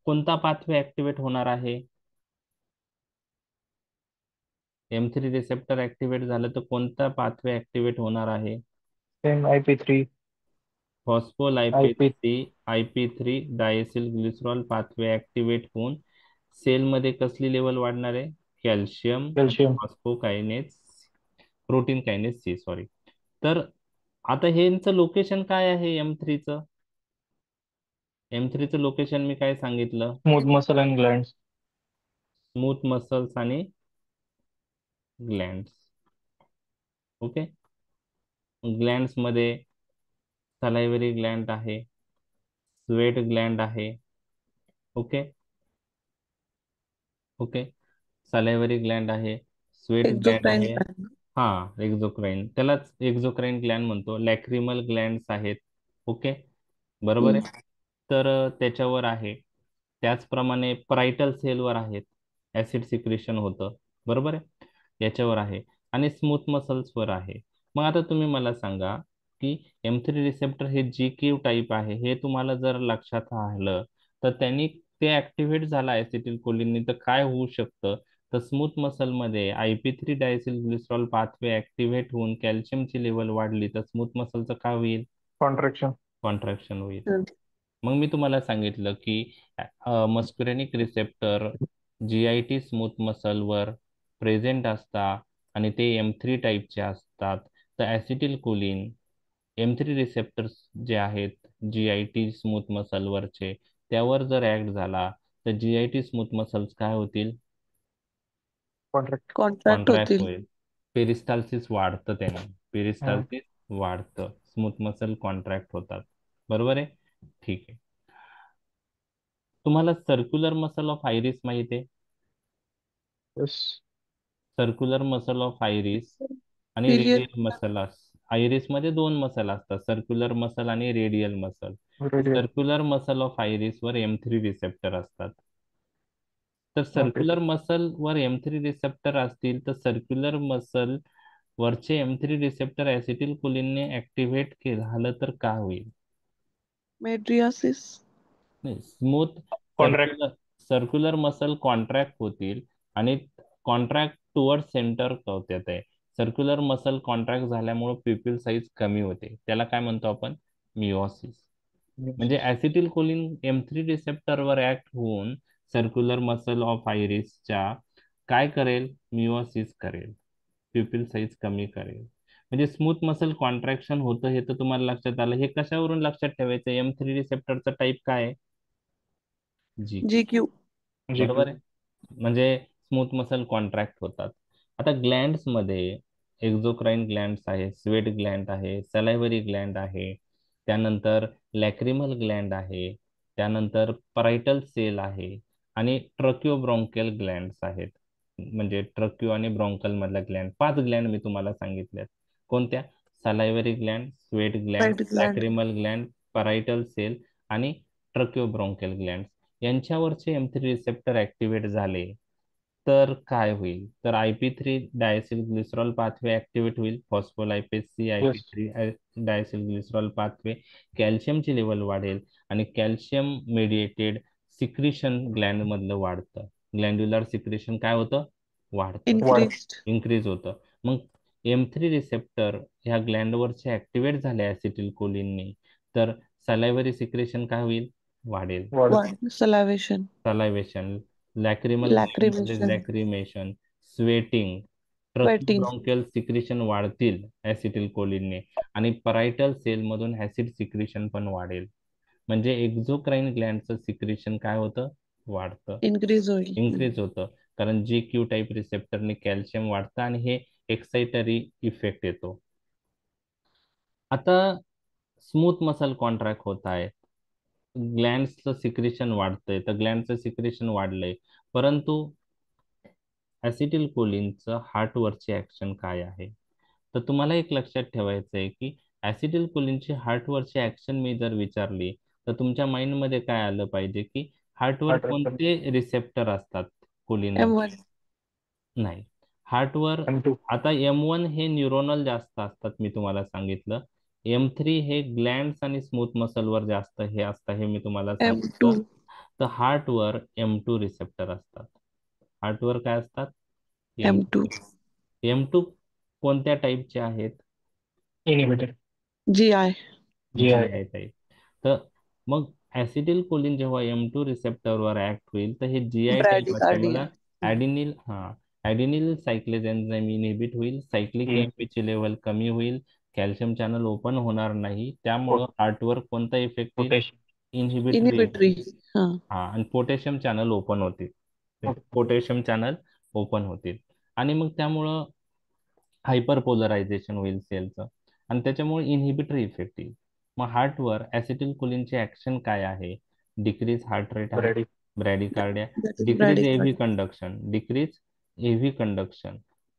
कोणता पाथवे ऍक्टिव्हेट होणार आहे? M3 रिसेप्टर ऍक्टिव्हेट झालं तर कोणता पाथवे ऍक्टिव्हेट होणार आहे? Same IP3. IP phospholipase IP3 diacylglycerol pathway activate होऊन सेलमध्ये कसली लेवल वाढणार आहे? कॅल्शियम आणि calcium. Phosphokinase, protein kinase C, sorry. तर आता हेंचं लोकेशन काय आहे? M3चं लोकेशन मी काय सांगितलं? Smooth muscle and glands. Smooth muscles आणि ग्लँड्स. ओके, ग्लँड्स मध्ये सलायव्हरी ग्लँड आहे, स्वेट ग्लँड आहे. ओके, ओके, सलायव्हरी ग्लँड आहे, स्वेट ग्लँड एक्झोक्राईन आहे. हा, एक्झोक्राईन, त्यालाच एक्झोक्राईन ग्लँड म्हणतो. लॅक्रिमल ग्लँड्स आहेत. ओके, बरोबर ग्लँड. आहे. तर त्याच्यावर आहे. त्याचप्रमाणे परायटल सेलवर आहेत, ऍसिड सिक्रेशन होतं. बरोबर आहे, याच्यावर आहे. आणि स्मूथ मसल्सवर आहे. मग आता तुम्ही मला सांगा की M3 रिसेप्टर हे GQ टाईप आहे, हे तुम्हाला जर लक्षात आलं तर त्यांनी ते ऍक्टिव्हेट झालं ऍसिटिल कोलिननी तर काय होऊ शकतं? तर स्मूथ मसलमध्ये IP3 diacylglycerol pathway activate होऊन कॅल्शियमची लेवल वाढली तर स्मूथ मसलचं काय होईल? कॉन्ट्रॅक्शन. कॉन्ट्रॅक्शन होईल. मग मी तुम्हाला सांगितलं की muscarinic receptor GIT smooth मसलवर present असतात आणि ते M3 टाईपचे असतात. तर ऍसिटिल कोलिन M3 रिसेप्टर्स जे आहेत GIT स्मूथ मसलवरचे, त्यावर जर ऍक्ट झाला तर GIT स्मूथ मसल्स काय होतील? कॉन्ट्रॅक्ट. कॉन्ट्रॅक्ट कॉन्ट्रॅक्ट होतील. होईल. पेरिस्टाल्सिस वाढतं त्याने, पेरिस्टाल्सिस वाढतं, स्मूथ मसल कॉन्ट्रॅक्ट होतात. बरोबर आहे, ठीक आहे. तुम्हाला सर्क्युलर मसल ऑफ आयरिस माहिती आहे? Yes. Circular muscle of iris आणि पिरियड. रेडियल मसल आयरिस मध्ये दोन मसल असतात, सर्क्युलर मसल आणि radial muscle. Radial. Circular muscle of iris वर M3 रिसेप्टर असतात. तर ओके. सर्क्युलर मसल वर M3 रिसेप्टर असतील तर सर्क्युलर मसल वरचे M3 रिसेप्टर ऍसिटिल कोलिनने ऍक्टिव्हेट झालं तर काय होईल? Mydriasis. Smooth contract. Circular circular muscle contract होतील आणि कॉन्ट्रॅक्ट टुवर्ड सेंटर होते आहे. सर्क्युलर मसल कॉन्ट्रॅक्ट झाल्यामुळे प्युपिल साईज कमी होते, त्याला काय म्हणतो आपण? मिओसिस. म्हणजे ऍसिटिल कोलिन M3 रिसेप्टरवर ऍक्ट होऊन सर्क्युलर मसल ऑफ आयरिसच्या काय करेल? मिओसिस करेल, प्युपिल साईज कमी करेल. म्हणजे स्मूथ मसल कॉन्ट्रॅक्शन होतं हे तर तुम्हाला लक्षात आलं. हे कशावरून लक्षात ठेवायचं? M3 रिसेप्टरचा टाईप काय आहे? GQ. GQ. GQ. बरोबर आहे, म्हणजे स्मूथ मसल कॉन्ट्रॅक्ट होतात. आता ग्लँड्स मध्ये एक्झोक्राईन ग्लँड्स आहे, स्वेट ग्लँड आहे, सलायव्हरी ग्लँड आहे, त्यानंतर लॅक्रिमल ग्लँड आहे, त्यानंतर परायटल सेल आहे आणि ट्रकिओब्रॉन्कियल ग्लँड्स आहेत. म्हणजे ट्रक्यू आणि ब्रॉन्कल मधला ग्लॅन्ड. 5 ग्लॅन्ड मी तुम्हाला सांगितल्यात. कोणत्या? Salivary gland, sweat gland, Red gland. Lacrimal gland, parietal cell आणि ट्रक्यू ब्रॉन्कल ग्लॅन्ड. यांच्यावरचे M3 रिसेप्टर ऍक्टिव्हेट झाले तर काय होईल? तर IP3 diacylglycerol pathway activate होईल. Phospholipase C yes. IP3 diacylglycerol pathway, कॅल्शियमची लेवल वाढेल आणि कॅल्शियम मेडिएटेड सिक्रिशन ग्लॅन्ड मधलं वाढतं. ग्लॅन्ड्युलर सिक्रेशन काय होतं? वाढतं, वाढ. Increased. इन्क्रीज होतं. मग M3 रिसेप्टर ह्या ग्लॅन्डवरचे ऍक्टिव्हेट झाले ऍसिटिल कोलिनने तर सलायव्हरी सिक्रेशन काय होईल? वाढेल. वाढ. One. Salivation. सलायव्हेशन, लॅक्रिमल ग्लॅन्ड मध्ये Lacrimation. Lacrimation, sweating, Sweating. Bronchial secretion वाढतील ऍसिटिल कोलिनने आणि परायटल सेल मधून ऍसिड सिक्रिशन पण वाढेल. म्हणजे एक्झोक्राईन ग्लॅन्डचं सिक्रिशन काय होतं? वाढतं, Increase होईल. इन्क्रीज होतं. कारण GQ टाईप रिसेप्टरने कॅल्शियम वाढतं आणि हे एक्साइटरी इफेक्ट येतो. आता स्मूथ मसल कॉन्ट्रॅक्ट होत आहे, ग्लॅन्डचं सिक्रेशन वाढतंय, तर ग्लॅन्डचं सिक्रेशन वाढलंय, परंतु ऍसिटिल कोलिनचं हार्टवरची ऍक्शन काय आहे? तर तुम्हाला एक लक्षात ठेवायचं आहे की ऍसिटिल कोलिनची हार्टवरची ऍक्शन मी जर विचारली तर तुमच्या माइंडमध्ये काय आलं पाहिजे की हार्टवर हार्ट रेट. कोणते रिसेप्टर असतात कोलिनमध्ये? M1. नाही. हार्टवर M2. आता M1 हे न्यूरोनल जास्त असतात, मी तुम्हाला सांगितलं. M3 हे ग्लॅन्ड्स आणि स्मूथ मसलवर जास्त हे असतं, हे मी तुम्हाला सांगितलं. M2. तर हार्टवर M2 रिसेप्टर असतात. हार्टवर काय असतात? M2. M2. M2 कोणत्या टाईपचे आहेत? Inhibited. GI. G G I. आहे टाईप. तर मग ऍसिटिल कोलिन जेव्हा M2 रिसेप्टरवर ऍक्ट होईल तर हे GI टाईप Bradycardia. असल्यामुळे ऍडिनिल ऍडिनिल सायक्लेज एन्झाईम इनिबिट होईल, सायक्लिक AMP ची लेवल कमी होईल, कॅल्शियम चॅनल ओपन होणार नाही, त्यामुळं हार्टवर कोणता इफेक्ट येईल? पोटॅशियम. Inhibitory Inhibitory. इफेक्ट. हाँ. आणि पोटॅशियम चॅनल ओपन होतील. पोटॅशियम चॅनल ओपन होतील आणि मग त्यामुळं हायपर पोलरायझेशन होईल सेलचं आणि त्याच्यामुळे इन्हिबिटरी इफेक्ट येईल. मग हार्टवर ऍसिटिल कोलिनचे ऍक्शन काय आहे? डिक्रीज हार्ट रेट आहे, brady. Bradycardia, That is decrease AV bradycardia. Conduction, decrease AV conduction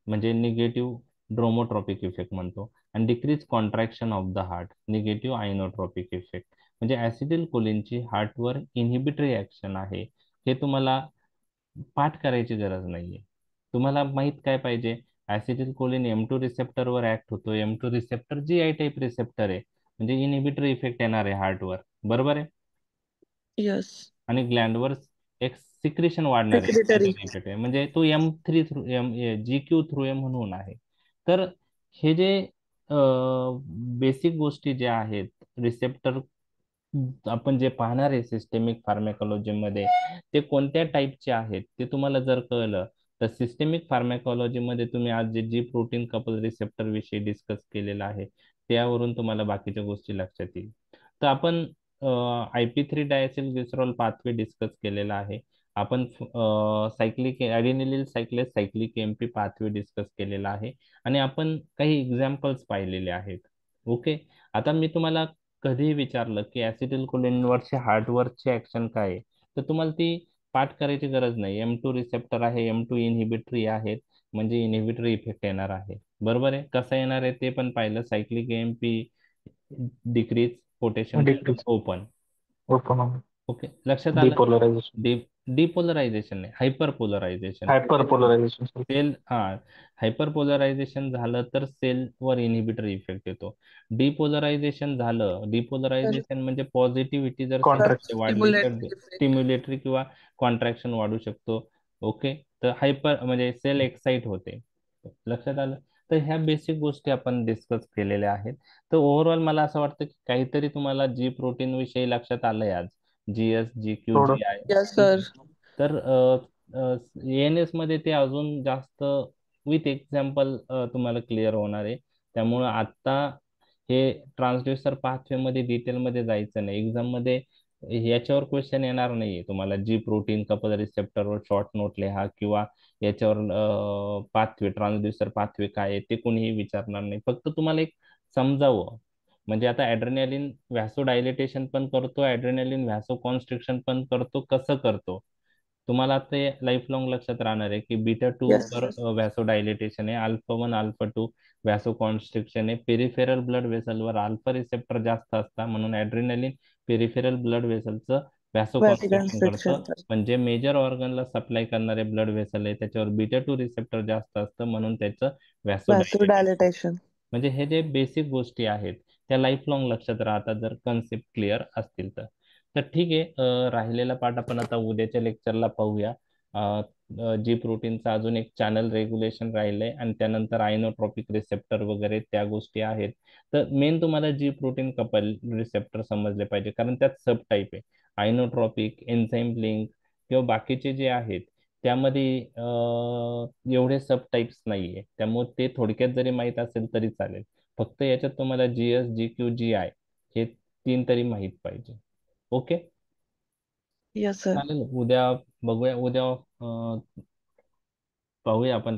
म्हणजे निगेटिव्ह ड्रोमोट्रॉपिक इफेक्ट म्हणतो, आणि decrease contraction of the heart, negative inotropic effect. म्हणजे ऍसिटिल कोलिनची हार्टवर इन्हिबिटरी ऍक्शन आहे. हे तुम्हाला पाठ करायची गरज नाहीये. तुम्हाला माहित काय पाहिजे? ऍसिटिल कोलिन M2 रिसेप्टरवर ऍक्ट होतो. M2 receptor GI type receptor आहे, म्हणजे इनहिबिटरी इफेक्ट येणार आहे हार्टवर, बरोबर आहे. Yes. आणि ग्लॅन्डवर एक सिक्रेशन वाढणार आहे, Secretary. excitatory effect आहे, म्हणजे तो M3 through GQ through M म्हणून आहे. तर हे जे बेसिक गोष्टी ज्या आहेत रिसेप्टर आपण जे पाहणार आहे सिस्टेमिक फार्मॅकॉलॉजी मध्ये, ते कोणत्या टाईपचे आहेत ते तुम्हाला जर कळलं तर सिस्टेमिक फार्मॅकॉलॉजी मध्ये तुम्ही आज जे जी प्रोटीन कपल रिसेप्टर विषयी डिस्कस केलेला आहे त्यावरून तुम्हाला बाकीच्या गोष्टी लक्षात येईल. तर आपण IP3 diacylglycerol pathway discuss केलेला आहे. आपण cyclic adenylyl cyclase cyclic MP pathway discuss केलेला आहे आणि आपण काही एक्झाम्पल्स पाहिलेले आहेत. ओके. आता मी तुम्हाला कधीही विचारलं की ऍसिटिल कोलिनवरचे हार्टवरचे ऍक्शन काय आहे, तर तुम्हाला ती पाठ करायची गरज नाही. M2 रिसेप्टर आहे, M2 इन्हिबिटरी आहेत, म्हणजे इन्हिबिटरी इफेक्ट येणार आहे, बरोबर आहे. कसं येणार आहे ते पण पाहिलं. Cyclic AMP decrease, potassium decrease. Open. Open. Okay, लक्षात आलं. डिपोलरायझेशन. डि डिपोलरायझेशन नाही, hyperpolarization. Hyperpolarization. Cell hyperpolarization झालं तर सेलवर इन्हिबिटरी इफेक्ट येतो. डिपोलरायझेशन झालं, तर डिपोलरायझेशन म्हणजे पॉझिटिव्हिटी जर कॉन्ट्रॅक्ट. सेलमध्ये वाढली तर stimulatory effect. स्टिम्युलेटरी किंवा कॉन्ट्रॅक्शन वाढू शकतो. ओके. तर हायपर म्हणजे सेल एक्साइट होते. लक्षात आलं. तर ह्या बेसिक गोष्टी आपण डिस्कस केलेल्या आहेत. तर ओव्हरऑल मला असं वाटतं की काहीतरी तुम्हाला जी प्रोटीन विषयी लक्षात आलंय आज. GS, GQ, थोडं. GI. Yes, ठीक sir. आहे. तर ANS मध्ये ते अजून जास्त विथ एक्झाम्पल तुम्हाला क्लिअर होणार आहे. त्यामुळं आत्ता हे ट्रान्सड्युसर पाथवे मध्ये डिटेलमध्ये जायचं नाही. एक्झाम मध्ये याच्यावर क्वेश्चन येणार नाहीये तुम्हाला. जी प्रोटीन कपल रिसेप्टरवर शॉर्ट नोट लिहा किंवा याच्यावर पाथवे, ट्रान्सड्युसर पाथवे काय आहे ते कोणीही विचारणार नाही. फक्त तुम्हाला एक समजावं. म्हणजे आता ऍड्रेनालिन व्हॅसोडायलेटेशन पण करतो, ऍड्रेनालिन व्हॅसो कॉन्स्ट्रिक्शन पण करतो, कसं करतो तुम्हाला ते लाईफ लॉंग लक्षात राहणार आहे की बीटा टू Yes, वर sir. व्हॅसो डायलेटेशन आहे, alpha one alpha two vasoconstriction आहे, पेरिफेरल ब्लड वेसलवर अल्फा रिसेप्टर जास्त असतात म्हणून ऍड्रिनलिन पेरिफेरल ब्लड वेसलचं व्हॅसो कॉन्स्ट्रिक्शन Vasoconstriction. करतं. म्हणजे मेजर ऑर्गनला सप्लाय करणारे ब्लड वेसल आहे त्याच्यावर बीटा टू रिसेप्टर जास्त असतं म्हणून त्याचं व्हॅसो डायलेटेशन. Vasodilatation. म्हणजे हे जे बेसिक गोष्टी आहेत त्या लाईफ लॉंग लक्षात राहतात जर कन्सेप्ट क्लिअर असतील तर. तर ठीक आहे, राहिलेला पार्ट आपण आता उद्याच्या लेक्चरला पाहूया. अ, जी प्रोटीनचं अजून एक चॅनल रेग्युलेशन राहिलंय आणि त्यानंतर आयनोट्रॉपिक रिसेप्टर वगैरे त्या गोष्टी आहेत. तर मेन तुम्हाला जी प्रोटीन कपल रिसेप्टर समजले पाहिजे कारण त्यात सब टाईप आहे. आयनोट्रॉपिक, एन्झाईम लिंक किंवा बाकीचे जे आहेत त्यामध्ये एवढे सब टाइप्स नाहीये, त्यामुळे ते थोडक्यात जरी माहीत असेल तरी चालेल. फक्त याच्यात तुम्हाला GS, G Q, G I हे तीन तरी माहीत पाहिजे. Okay, Yes, sir. चालेल. उद्या बघूया, उद्या पाहूया आपण.